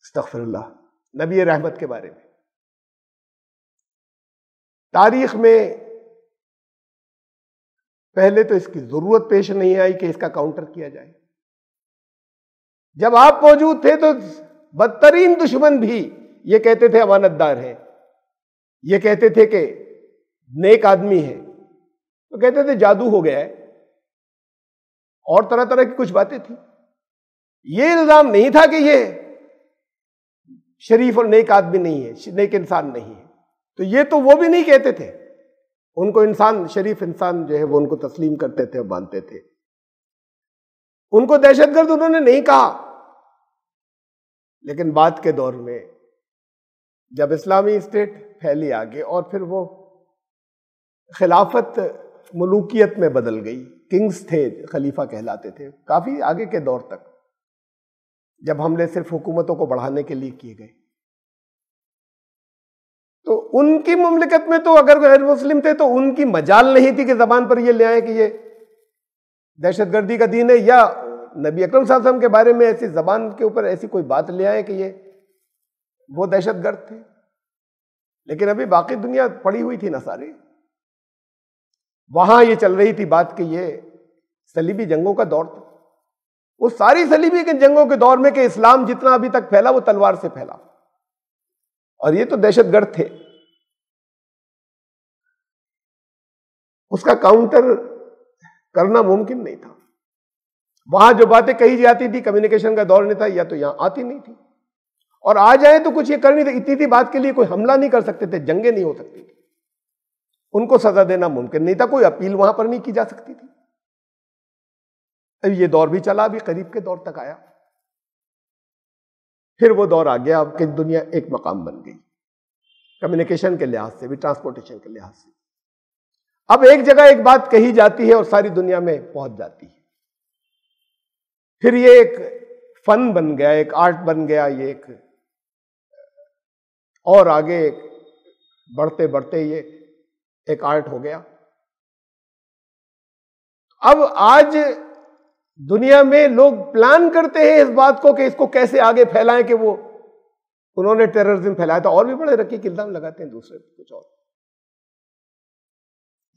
استغفر اللہ. نبی رحمت کے بارے میں تاریخ میں پہلے تو اس کی ضرورت پیش نہیں آئی کہ اس کا کاؤنٹر کیا جائے. جب آپ موجود تھے تو بدترین دشمن بھی یہ کہتے تھے امانت دار ہے، یہ کہتے تھے کہ نیک آدمی ہے، تو کہتے تھے جادو ہو گیا ہے، اور طرح طرح کی کچھ باتیں تھیں. یہ الزام نہیں تھا کہ یہ شریف اور نیک آدمی نہیں ہے، نیک انسان نہیں ہے. تو یہ تو وہ بھی نہیں کہتے تھے، ان کو انسان، شریف انسان جو ہے وہ ان کو تسلیم کرتے تھے اور مانتے تھے. ان کو دہشت گرد انہوں نے نہیں کہا. لیکن بعد کے دور میں جب اسلامی اسٹیٹ پھیلی آگے اور پھر وہ خلافت ملوکیت میں بدل گئی، کنگز تھے، خلیفہ کہلاتے تھے کافی آگے کے دور تک، جب حملے صرف حکومتوں کو بڑھانے کے لیے کیے گئے. تو ان کی مملکت میں تو اگر غیر مسلم تھے تو ان کی مجال نہیں تھی کہ زبان پر یہ لے آئیں کہ یہ دہشت گردی کا دین ہے، یا نبی اکرم صلی اللہ علیہ وسلم کے بارے میں ایسی زبان کے اوپر ایسی کوئی بات لے آئے کہ یہ وہ دہشت گرد تھے. لیکن ابھی باقی دنیا پڑی ہوئی تھی نا ساری، وہاں یہ چل رہی تھی بات کہ یہ صلیبی جنگوں کا دور تھا. وہ ساری صلیبی کے جنگوں کے دور میں کہ اسلام جتنا ابھی تک پھیلا وہ تلوار سے پھیلا، اور یہ تو دہشت گرد تھے. اس کا کاؤنٹر کرنا ممکن نہیں تھا. وہاں جو باتیں کہی جاتی تھی، کمیونیکیشن کا دور نہیں تھا، یا تو یہاں آتی نہیں تھی، اور آ جائیں تو کچھ یہ کر نہیں تھے. اتنی سی بات کے لیے کوئی حملہ نہیں کر سکتے تھے، جنگیں نہیں ہو سکتی تھی، ان کو سزا دینا ممکن نہیں تھا، کوئی اپیل وہاں پر نہیں کی جا سکتی تھی. اب یہ دور بھی چلا، ابھی قریب کے دور تک آیا. پھر وہ دور آ گیا اب کہ دنیا ایک مقام بن گئی، کمیونیکیشن کے لحاظ سے بھی، ٹرانسپورٹیشن کے لحاظ سے. اب ایک جگہ ایک بات کہی جاتی ہے اور ساری دنیا میں پہنچ جاتی ہے. پھر یہ ایک فن بن گیا، ایک آرٹ بن گیا، یہ ایک اور آگے بڑھتے بڑھتے یہ ایک آرٹ ہو گیا. اب آج دنیا میں لوگ پلان کرتے ہیں اس بات کو کہ اس کو کیسے آگے پھیلائیں کہ وہ انہوں نے ٹیررزم پھیلایا تھا، اور بھی بڑے رقیق الزام لگاتے ہیں دوسرے کچھ اور.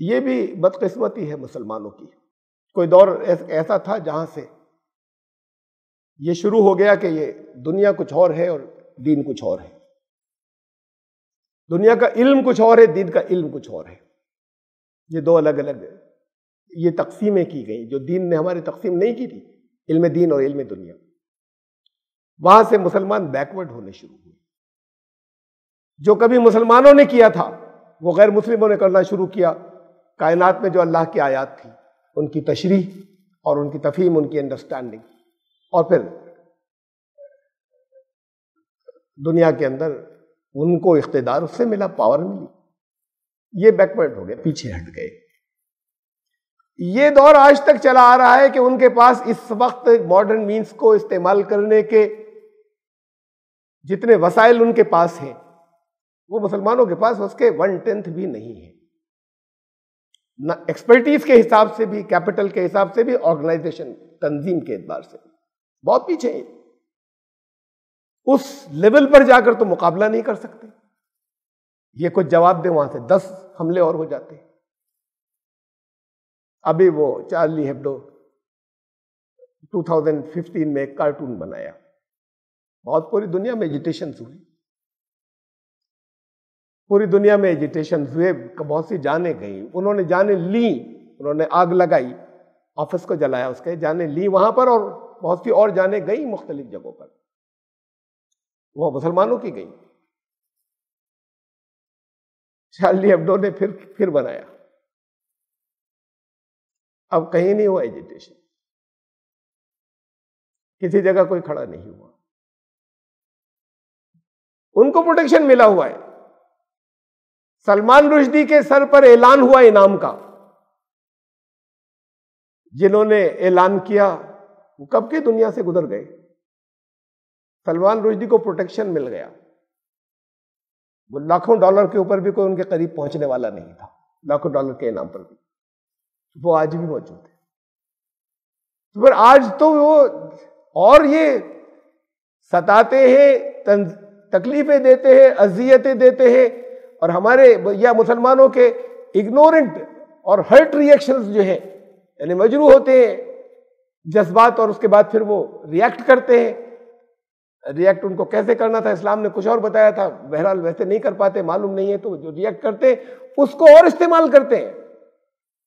یہ بھی بدقسمتی ہے مسلمانوں کی. کوئی دور ایسا تھا جہاں سے یہ شروع ہو گیا کہ یہ دنیا کچھ اور ہے اور دین کچھ اور ہے، دنیا کا علم کچھ اور ہے، دین کا علم کچھ اور ہے. یہ دو الگ الگ یہ تقسیمیں کی گئیں جو دین نے ہماری تقسیم نہیں کی تھی، علم دین اور علم دنیا. وہاں سے مسلمان بیکورڈ ہونے شروع ہوئے. جو کبھی مسلمانوں نے کیا تھا وہ غیر مسلموں نے کرنا شروع کیا. کائنات میں جو اللہ کی آیات تھی ان کی تشریح اور ان کی تفہیم، ان کی انڈرسٹینڈنگ، اور پھر دنیا کے اندر ان کو اقتدار اس سے ملا، پاور ملی، یہ بیکورڈ ہو گئے، پیچھے ہٹ گئے. یہ دور آج تک چلا آ رہا ہے کہ ان کے پاس اس وقت ماڈرن مینز کو استعمال کرنے کے جتنے وسائل ان کے پاس ہیں وہ مسلمانوں کے پاس اس کے 1/10 بھی نہیں ہے. نہ ایکسپرٹیز کے حساب سے بھی، کیپٹل کے حساب سے بھی، آرگنائزیشن، تنظیم کے اعتبار سے بھی بہت پیچھے ہیں. اس لیول پر جا کر تو مقابلہ نہیں کر سکتے. یہ کچھ جواب دیں وہاں سے 10 حملے اور ہو جاتے ہیں. ابھی وہ چارلی ہیبڈو 2015 میں ایک کارٹون بنایا، بہت پوری دنیا میں ایجیٹیشنز ہوئی، پوری دنیا میں ایجیٹیشنز ہوئے، بہت سی جانیں گئیں، انہوں نے جانیں لیں، انہوں نے آگ لگائی، آفس کو جلایا، اس کے جانیں لیں وہاں پر، اور بہت سی اور جانیں گئیں مختلف جگہوں پر، وہ مسلمانوں کی گئیں. چارلی ہیبڈو نے پھر بنایا. اب کہیں نہیں ہوا ایجیٹیشن، کسی جگہ کوئی کھڑا نہیں ہوا. ان کو پروٹیکشن ملا ہوا ہے. سلمان رشدی کے سر پر اعلان ہوا انعام کا، جنہوں نے اعلان کیا وہ کب کی دنیا سے گزر گئے. سلمان رشدی کو پروٹیکشن مل گیا، وہ لاکھوں ڈالر کے اوپر بھی کوئی ان کے قریب پہنچنے والا نہیں تھا، لاکھوں ڈالر کے انعام پر بھی. وہ آج بھی موجود ہے. پھر آج تو وہ اور یہ ستاتے ہیں، تکلیفیں دیتے ہیں، اذیتیں دیتے ہیں، اور ہمارے یا مسلمانوں کے اگنورنٹ اور ہرٹ ریئیکشنز جو ہیں، یعنی مجروح ہوتے ہیں جذبات اور اس کے بعد پھر وہ ریئیکٹ کرتے ہیں. ریئیکٹ ان کو کیسے کرنا تھا اسلام نے کچھ اور بتایا تھا، بہرحال ویسے نہیں کر پاتے، معلوم نہیں ہے، تو جو ریئیکٹ کرتے ہیں اس کو اور استعمال کرتے ہیں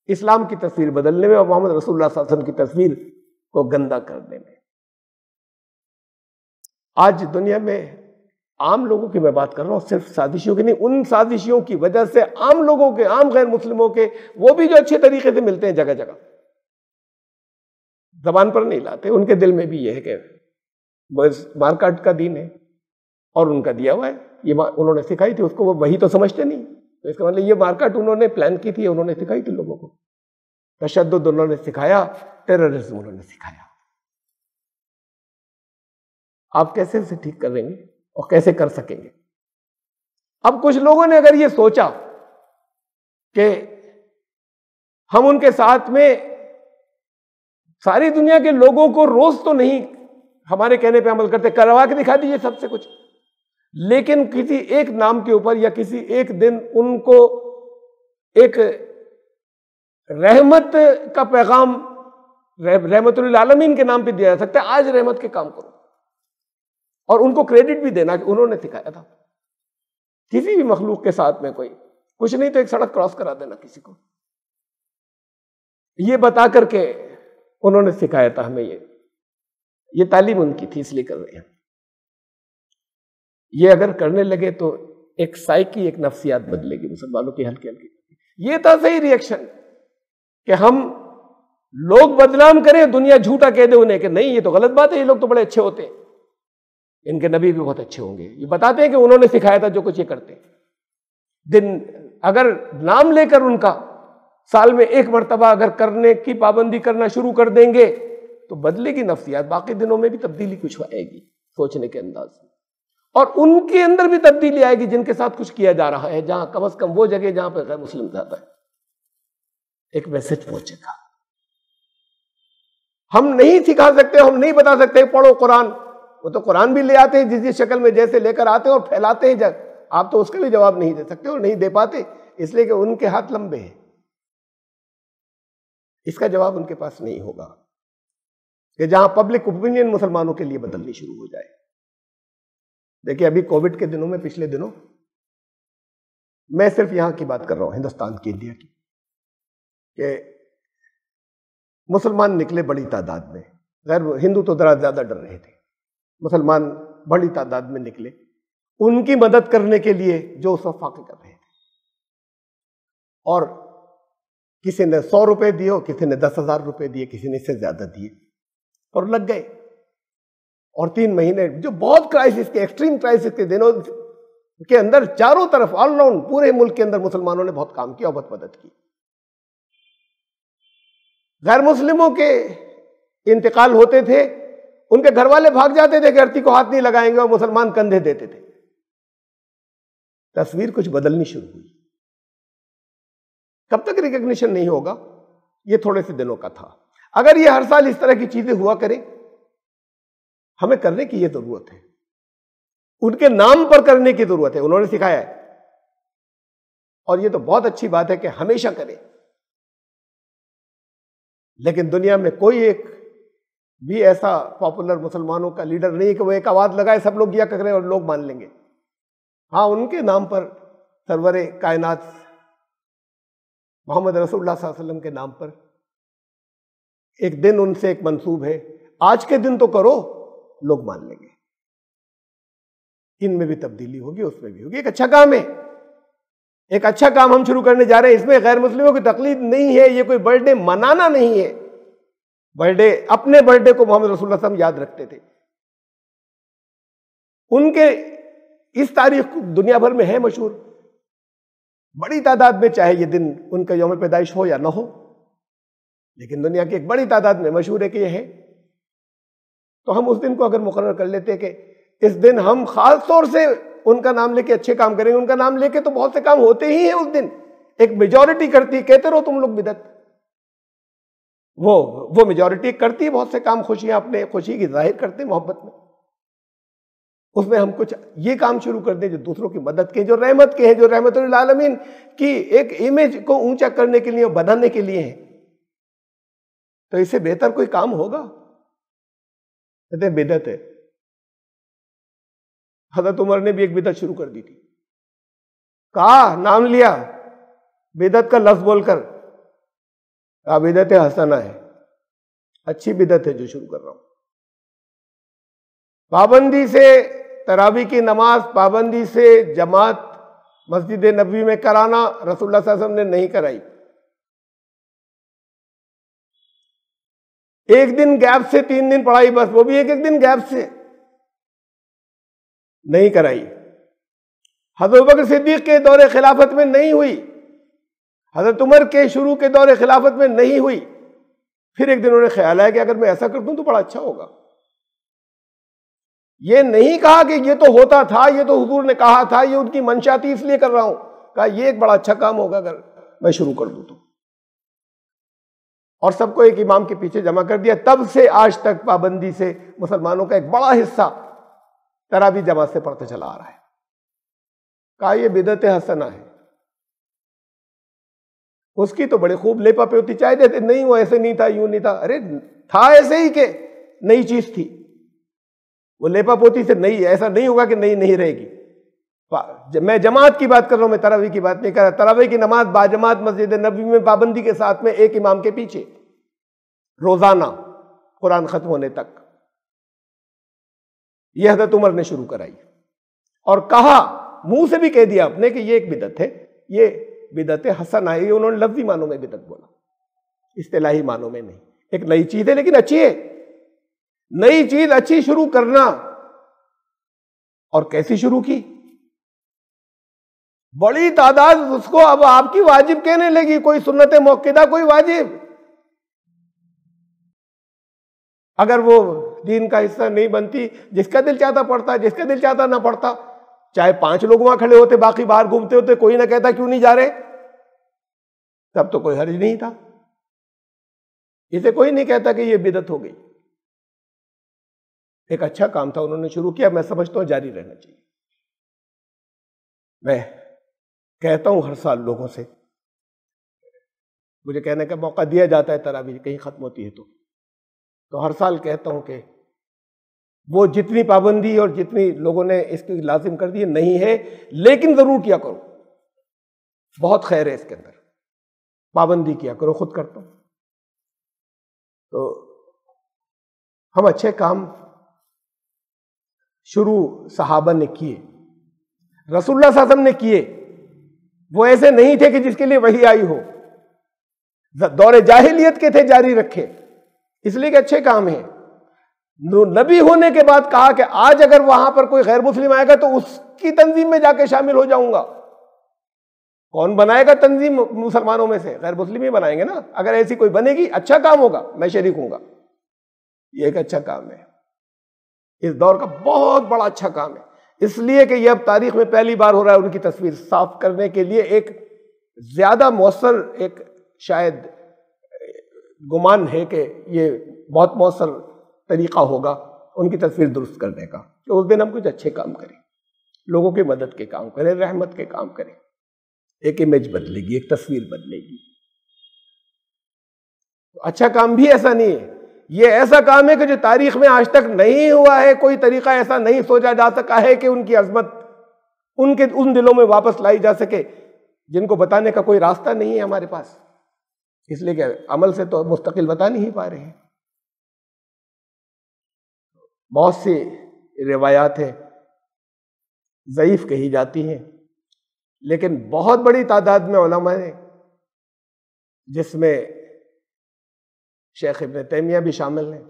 اسلام کی تصویر بدلنے میں اور محمد رسول اللہ صلی اللہ علیہ وسلم کی تصویر کو گندا کرنے میں. آج دنیا میں عام لوگوں کی میں بات کر رہا ہوں، صرف سازشیوں کی نہیں، ان سازشیوں کی وجہ سے عام لوگوں کے، عام غیر مسلموں کے، وہ بھی جو اچھے طریقے سے ملتے ہیں جگہ جگہ، زبان پر نہیں لاتے، ان کے دل میں بھی یہ ہے کہ بس مارکاٹ کا دین ہے اور ان کا دیا ہوا ہے، یہ انہوں نے سکھائی تھی، اس کو وہ وہی تو سمجھتے نہیں. تو اس کا مطلب یہ مارکاٹ انہوں نے پلان کی تھی، انہوں نے سکھائی تھی لوگوں کو، تشدد انہوں نے سکھایا، ٹیررزم انہوں نے سکھایا. آپ کیسے اسے ٹھیک کریں گے اور کیسے کر سکیں گے؟ اب کچھ لوگوں نے اگر یہ سوچا کہ ہم ان کے ساتھ میں ساری دنیا کے لوگوں کو روز تو نہیں ہمارے کہنے پہ عمل کرتے، کروا کے دکھا دیجیے سب سے کچھ، لیکن کسی ایک نام کے اوپر یا کسی ایک دن ان کو ایک رحمت کا پیغام رحمت للعالمین کے نام پہ دیا جا سکتا ہے. آج رحمت کے کام کرو اور ان کو کریڈٹ بھی دینا کہ انہوں نے سکھایا تھا. کسی بھی مخلوق کے ساتھ میں کوئی کچھ نہیں تو ایک سڑک کراس کرا دینا کسی کو، یہ بتا کر کے انہوں نے سکھایا تھا ہمیں، یہ تعلیم ان کی تھی اس لیے کر رہے ہیں. یہ اگر کرنے لگے تو ایک سائیکی، ایک نفسیات بدلے گی مسلمانوں کی ہلکی ہلکی. یہ تھا صحیح ریئیکشن کہ ہم لوگ بدنام کریں، دنیا جھوٹا کہہ دے انہیں کہ نہیں یہ تو غلط بات ہے، یہ لوگ تو بڑے اچھے ہوتے ہیں، ان کے نبی بھی بہت اچھے ہوں گے. یہ بتاتے ہیں کہ انہوں نے سکھایا تھا جو کچھ یہ کرتے. دن اگر نام لے کر ان کا سال میں ایک مرتبہ اگر کرنے کی پابندی کرنا شروع کر دیں گے تو بدلے گی نفسیات، باقی دنوں میں بھی تبدیلی کچھ آئے گی سوچنے کے انداز میں، اور ان کے اندر بھی تبدیلی آئے گی جن کے ساتھ کچھ کیا جا رہا ہے، جہاں کم از کم وہ جگہ جہاں پہ غیر مسلم زیادہ ہے ایک میسج پہنچے گا. ہم نہیں سکھا سکتے، ہم نہیں بتا سکتے پڑھو قرآن، وہ تو قرآن بھی لے آتے ہیں جس جس شکل میں جیسے لے کر آتے ہیں اور پھیلاتے ہیں جب آپ تو اس کا بھی جواب نہیں دے سکتے اور نہیں دے پاتے، اس لیے کہ ان کے ہاتھ لمبے ہیں، اس کا جواب ان کے پاس نہیں ہوگا کہ جہاں پبلک اوپینین مسلمانوں کے لیے بدلنی شروع ہو جائے. دیکھیں ابھی کووڈ کے دنوں میں، پچھلے دنوں، میں صرف یہاں کی بات کر رہا ہوں، ہندوستان کی، انڈیا کی، کہ مسلمان نکلے بڑی تعداد میں، غیر ہندو تو ذرا زیادہ ڈر رہے تھے، مسلمان بڑی تعداد میں نکلے ان کی مدد کرنے کے لیے جو اس وقت فاقے کر رہے تھے، اور کسی نے 100 روپے دیے، کسی نے 10,000 روپے دیے، کسی نے اس سے زیادہ دیے، اور لگ گئے. اور 3 مہینے جو بہت کرائسس کے، ایکسٹریم کرائسس کے دنوں کے اندر چاروں طرف آل راؤنڈ پورے ملک کے اندر مسلمانوں نے بہت کام کیا اور بہت مدد کی. غیر مسلموں کے انتقال ہوتے تھے، ان کے گھر والے بھاگ جاتے تھے کہ ارتی کو ہاتھ نہیں لگائیں گے، اور مسلمان کندھے دیتے تھے. تصویر کچھ بدلنی شروع ہوئی. کب تک ریکگنیشن نہیں ہوگا؟ یہ تھوڑے سے دنوں کا تھا. اگر یہ ہر سال اس طرح کی چیزیں ہوا کریں، ہمیں کرنے کی یہ ضرورت ہے، ان کے نام پر کرنے کی ضرورت ہے، انہوں نے سکھایا ہے، اور یہ تو بہت اچھی بات ہے کہ ہمیشہ کریں. لیکن دنیا میں کوئی ایک بھی ایسا پاپولر مسلمانوں کا لیڈر نہیں کہ وہ ایک آواز لگائے سب لوگ کیا کریں اور لوگ مان لیں گے. ہاں، ان کے نام پر، سرور کائنات محمد رسول اللہ صلی اللہ علیہ وسلم کے نام پر ایک دن ان سے ایک منسوب ہے، آج کے دن تو کرو، لوگ مان لیں گے. ان میں بھی تبدیلی ہوگی، اس میں بھی ہوگی. ایک اچھا کام ہے، ایک اچھا کام ہم شروع کرنے جا رہے ہیں. اس میں غیر مسلموں کی تقلید نہیں ہے، یہ کوئی برتھ ڈے منانا نہیں ہے. برتھ ڈے، اپنے برتھ ڈے کو محمد رسول اللہ صلی اللہ علیہ وسلم یاد رکھتے تھے. ان کے اس تاریخ دنیا بھر میں ہے مشہور، بڑی تعداد میں، چاہے یہ دن ان کا یوم پیدائش ہو یا نہ ہو، لیکن دنیا کی ایک بڑی تعداد میں مشہور ہے کہ یہ ہے. تو ہم اس دن کو اگر مقرر کر لیتے کہ اس دن ہم خاص طور سے ان کا نام لے کے اچھے کام کریں گے. ان کا نام لے کے تو بہت سے کام ہوتے ہی ہیں اس دن، ایک میجورٹی کرتی، کہتے رہو تم لوگ بدعت، وہ میجورٹی کرتی ہے بہت سے کام، خوشیاں اپنے خوشی کی ظاہر کرتے محبت میں. اس میں ہم کچھ یہ کام شروع کر دیں جو دوسروں کی مدد کے، جو رحمت کے ہیں، جو رحمت للعالمین کی ایک امیج کو اونچا کرنے کے لیے اور بنانے کے لیے ہیں، تو اس سے بہتر کوئی کام ہوگا؟ کہتے ہیں بدعت ہے۔ حضرت عمر نے بھی ایک بدعت شروع کر دی تھی، کہا، نام لیا بدعت کا لفظ بول کر، کہا بدعت حسنہ ہے، اچھی بدعت ہے جو شروع کر رہا ہوں۔ پابندی سے تراویح کی نماز، پابندی سے جماعت مسجد نبوی میں کرانا رسول اللہ صلی اللہ علیہ وسلم نے نہیں کرائی۔ ایک دن گیپ سے 3 دن پڑھائی، بس وہ بھی ایک ایک دن گیپ سے نہیں کرائی۔ حضرت بکر صدیق کے دور خلافت میں نہیں ہوئی، حضرت عمر کے شروع کے دور خلافت میں نہیں ہوئی۔ پھر ایک دن انہوں نے خیال آیا کہ اگر میں ایسا کر دوں تو بڑا اچھا ہوگا۔ یہ نہیں کہا کہ یہ تو ہوتا تھا، یہ تو حضور نے کہا تھا، یہ ان کی منشا تھی اس لیے کر رہا ہوں، کہا یہ ایک بڑا اچھا کام ہوگا اگر میں شروع کر دوں تو، اور سب کو ایک امام کے پیچھے جمع کر دیا۔ تب سے آج تک پابندی سے مسلمانوں کا ایک بڑا حصہ تراویح جماعت سے پڑھتے چلا آ رہا ہے۔ کہا یہ بدعت حسنہ ہے۔ اس کی تو بڑے خوب لیپا پہ ہوتی چاہے دیتے، نہیں وہ ایسے نہیں تھا، یوں نہیں تھا، ارے تھا ایسے ہی کہ نئی چیز تھی، وہ لیپا پوتی سے نہیں، ایسا نہیں ہوگا کہ نہیں رہے گی۔ میں جماعت کی بات کر رہا ہوں، میں تراویح کی بات نہیں کر رہا۔ تراویح کی نماز باجماعت مسجد نبوی میں پابندی کے ساتھ میں ایک امام کے پیچھے روزانہ قرآن ختم ہونے تک، یہ حضرت عمر نے شروع کرائی، اور کہا، منہ سے بھی کہہ دیا اپنے کہ یہ ایک بدعت ہے، یہ بدعت حسنہ ہے۔ یہ انہوں نے لفظی معنوں میں بدعت بولا، اصطلاحی معنوں میں نہیں۔ ایک نئی چیز ہے لیکن اچھی ہے، نئی چیز اچھی شروع کرنا۔ اور کیسی شروع کی؟ بڑی تعداد اس کو اب آپ کی واجب کہنے لگی، کوئی سنت موقدہ، کوئی واجب۔ اگر وہ دین کا حصہ نہیں بنتی، جس کا دل چاہتا پڑھتا، جس کا دل چاہتا نہ پڑھتا، چاہے 5 لوگ وہاں کھڑے ہوتے، باقی باہر گھومتے ہوتے، کوئی نہ کہتا کیوں نہیں جا رہے، تب تو کوئی حرج نہیں تھا۔ اسے کوئی نہیں کہتا کہ یہ بدعت ہو گئی۔ ایک اچھا کام تھا، انہوں نے شروع کیا، میں سمجھتا ہوں جاری رہنا چاہیے۔ میں کہتا ہوں ہر سال لوگوں سے، مجھے کہنے کا موقع دیا جاتا ہے تراویح کہیں ختم ہوتی ہے تو ہر سال کہتا ہوں کہ وہ جتنی پابندی اور جتنی لوگوں نے اس کی لازم کر دی نہیں ہے، لیکن ضرور کیا کرو، بہت خیر ہے اس کے اندر، پابندی کیا کرو۔ خود کرتا ہوں تو ہم اچھے کام شروع صحابہ نے کیے، رسول اللہ صلی اللہ علیہ وسلم نے کیے، وہ ایسے نہیں تھے کہ جس کے لیے وحی آئی ہو، دور جاہلیت کے تھے، جاری رکھے، اس لیے کہ اچھے کام ہیں۔ نبی ہونے کے بعد کہا کہ آج اگر وہاں پر کوئی غیر مسلم آئے گا تو اس کی تنظیم میں جا کے شامل ہو جاؤں گا۔ کون بنائے گا تنظیم مسلمانوں میں سے؟ غیر مسلم ہی بنائیں گے نا۔ اگر ایسی کوئی بنے گی، اچھا کام ہوگا، میں شریک ہوں گا۔ یہ ایک اچھا کام ہے، اس دور کا بہت بڑا اچھا کام ہے، اس لیے کہ یہ اب تاریخ میں پہلی بار ہو رہا ہے۔ ان کی تصویر صاف کرنے کے لیے ایک زیادہ مؤثر، ایک شاید گمان ہے کہ یہ بہت مؤثر طریقہ ہوگا ان کی تصویر درست کرنے کا، کہ اس دن ہم کچھ اچھے کام کریں، لوگوں کی مدد کے کام کریں، رحمت کے کام کریں۔ ایک امیج بدلے گی، ایک تصویر بدلے گی۔ اچھا کام بھی ایسا نہیں ہے، یہ ایسا کام ہے کہ جو تاریخ میں آج تک نہیں ہوا ہے، کوئی طریقہ ایسا نہیں سوچا جا سکا ہے کہ ان کی عظمت ان دلوں میں واپس لائی جا سکے، جن کو بتانے کا کوئی راستہ نہیں ہے ہمارے پاس، اس لیے کہ عمل سے تو مستقل بتا نہیں پا رہے ہیں۔ بہت سی روایات ہیں، ضعیف کہی جاتی ہیں، لیکن بہت بڑی تعداد میں علماء ہیں، جس میں شیخ ابن تیمیہ بھی شامل ہیں،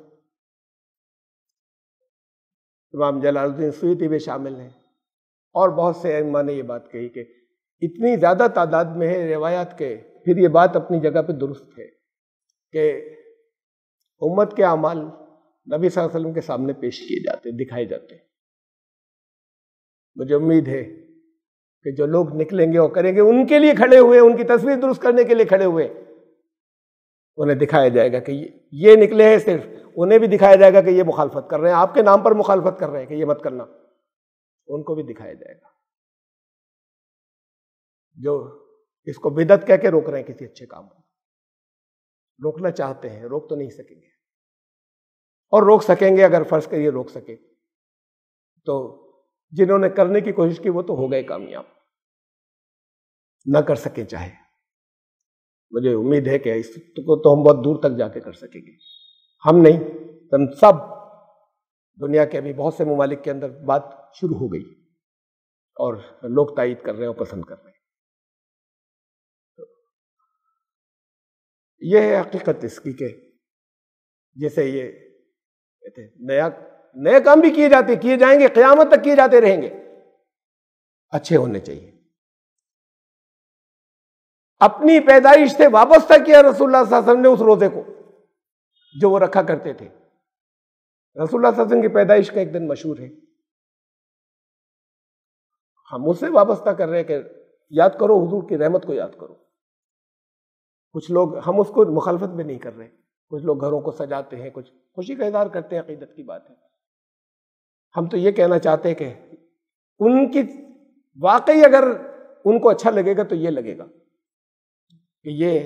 امام جلال الدین سیوطی بھی شامل ہیں، اور بہت سے ائمہ نے یہ بات کہی کہ اتنی زیادہ تعداد میں ہے روایات کے، پھر یہ بات اپنی جگہ پہ درست ہے کہ امت کے اعمال نبی صلی اللہ علیہ وسلم کے سامنے پیش کیے جاتے، دکھائے جاتے۔ مجھے امید ہے کہ جو لوگ نکلیں گے اور کریں گے، ان کے لیے کھڑے ہوئے، ان کی تصویر درست کرنے کے لیے کھڑے ہوئے، انہیں دکھایا جائے گا کہ یہ نکلے ہیں، صرف انہیں بھی دکھایا جائے گا کہ یہ مخالفت کر رہے ہیں، آپ کے نام پر مخالفت کر رہے ہیں کہ یہ مت کرنا، ان کو بھی دکھایا جائے گا، جو اس کو بدعت کہہ کے روک رہے ہیں کسی اچھے کام کو، روکنا چاہتے ہیں، روک تو نہیں سکیں گے، اور روک سکیں گے اگر فرض کریے روک سکے تو جنہوں نے کرنے کی کوشش کی وہ تو ہو گئے کامیاب، نہ کر سکیں چاہے، مجھے امید ہے کہ اس کو تو ہم بہت دور تک جا کے کر سکیں گے، ہم نہیں، ہم سب، دنیا کے ابھی بہت سے ممالک کے اندر بات شروع ہو گئی اور لوگ تائید کر رہے ہیں اور پسند کر رہے ہیں۔ یہ ہے حقیقت اس کی، کہ جیسے یہ کہتے ہیں نئے کام بھی کیے جاتے، کیے جائیں گے، قیامت تک کیے جاتے رہیں گے، اچھے ہونے چاہیے۔ اپنی پیدائش سے وابستہ کیا رسول اللہ صلی اللہ علیہ وسلم نے اس روزے کو جو وہ رکھا کرتے تھے۔ رسول اللہ صلی اللہ علیہ وسلم کی پیدائش کا ایک دن مشہور ہے، ہم اسے وابستہ کر رہے ہیں کہ یاد کرو حضور کی رحمت کو یاد کرو۔ کچھ لوگ، ہم اس کو مخالفت بھی نہیں کر رہے، کچھ لوگ گھروں کو سجاتے ہیں، کچھ خوشی کا اظہار کرتے ہیں، عقیدت کی بات ہے۔ ہم تو یہ کہنا چاہتے ہیں کہ ان کی واقعی اگر ان کو اچھا لگے گا تو یہ لگے گا کہ یہ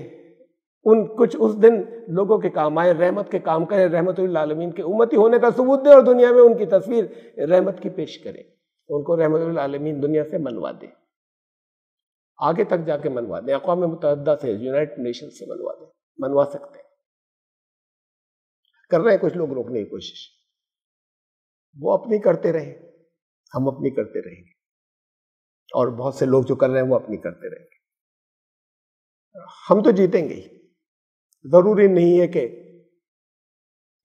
ان کچھ اس دن لوگوں کے کام آئے، رحمت کے کام کریں، رحمت للعالمین کے امتی ہونے کا ثبوت دیں، اور دنیا میں ان کی تصویر رحمت کی پیش کریں، ان کو رحمت للعالمین دنیا سے منوا دیں، آگے تک جا کے منوا دیں، اقوام متحدہ سے، یونائٹڈ نیشن سے منوا دیں، منوا سکتے ہیں۔ کر رہے ہیں کچھ لوگ روکنے کی کوشش، وہ اپنی کرتے رہیں، ہم اپنی کرتے رہیں گے، اور بہت سے لوگ جو کر رہے ہیں وہ اپنی کرتے رہیں گے۔ ہم تو جیتیں گے ہی، ضروری نہیں ہے کہ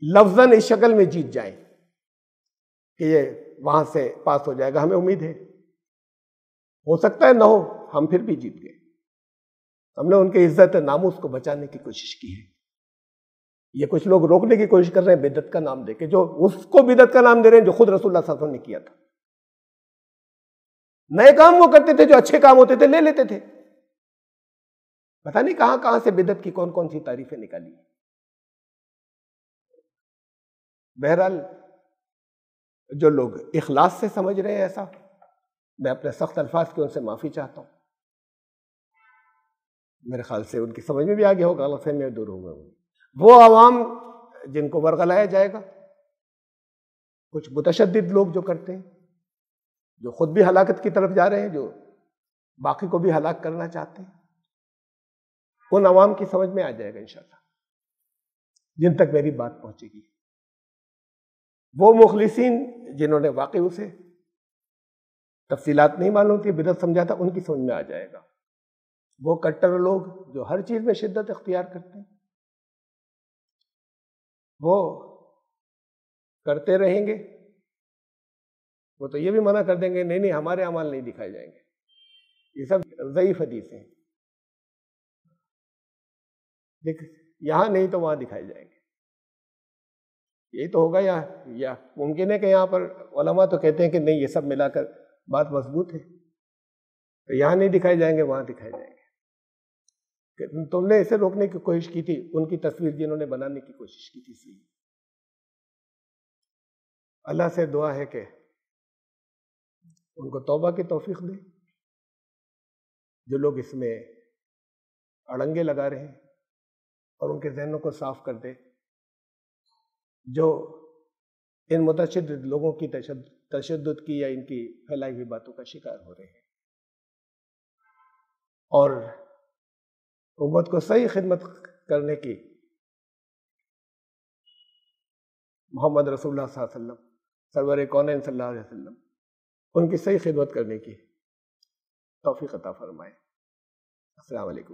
لفظاً اس شکل میں جیت جائیں کہ یہ وہاں سے پاس ہو جائے گا، ہمیں امید ہے، ہو سکتا ہے نہ ہو، ہم پھر بھی جیت گئے۔ ہم نے ان کے عزت ناموس کو بچانے کی کوشش کی ہے۔ یہ کچھ لوگ روکنے کی کوشش کر رہے ہیں بدعت کا نام دے کے، جو اس کو بدعت کا نام دے رہے ہیں جو خود رسول اللہ صلی اللہ علیہ وسلم نے کیا تھا۔ نئے کام وہ کرتے تھے، جو اچھے کام ہوتے تھے لے لیتے تھے، پتہ نہیں کہاں کہاں سے بدعت کی کون کون سی تعریفیں نکالی۔ بہرحال جو لوگ اخلاص سے سمجھ رہے ہیں ایسا، میں اپنے سخت الفاظ کے ان سے معافی چاہتا ہوں، میرے خیال سے ان کی سمجھ میں بھی آ گیا ہوگا، غلط فہمی دور ہو گئے۔ وہ عوام جن کو ورغلایا جائے گا، کچھ متشدد لوگ جو کرتے ہیں، جو خود بھی ہلاکت کی طرف جا رہے ہیں، جو باقی کو بھی ہلاک کرنا چاہتے ہیں، ان عوام کی سمجھ میں آ جائے گا انشاءاللہ، جن تک میری بات پہنچے گی۔ وہ مخلصین جنہوں نے واقعی اسے تفصیلات نہیں معلوم تھی، بدعت سمجھا تھا، ان کی سمجھ میں آ جائے گا۔ وہ کٹر لوگ جو ہر چیز میں شدت اختیار کرتے ہیں، وہ کرتے رہیں گے، وہ تو یہ بھی منع کر دیں گے نہیں نہیں ہمارے اعمال نہیں دکھائے جائیں گے، یہ سب ضعیف حدیث ہیں، یہاں نہیں تو وہاں دکھائے جائیں گے۔ یہی تو ہوگا، یا ممکن ہے کہ یہاں پر علماء تو کہتے ہیں کہ نہیں یہ سب ملا کر بات مضبوط ہے، تو یہاں نہیں دکھائے جائیں گے وہاں دکھائے جائیں گے۔ کہ تم نے اسے روکنے کی کوشش کی تھی، ان کی تصویر جنہوں نے بنانے کی کوشش کی تھی، صحیح۔ اللہ سے دعا ہے کہ ان کو توبہ کی توفیق دے، جو لوگ اس میں اڑنگے لگا رہے ہیں، اور ان کے ذہنوں کو صاف کر دے، جو ان متشدد لوگوں کی تشدد کی یا ان کی پھیلائی ہوئی باتوں کا شکار ہو رہے ہیں، اور امت کو صحیح خدمت کرنے کی، محمد رسول اللہ صلی اللہ علیہ وسلم، سرور کونین صلی اللہ علیہ وسلم، ان کی صحیح خدمت کرنے کی توفیق عطا فرمائے۔ السلام علیکم۔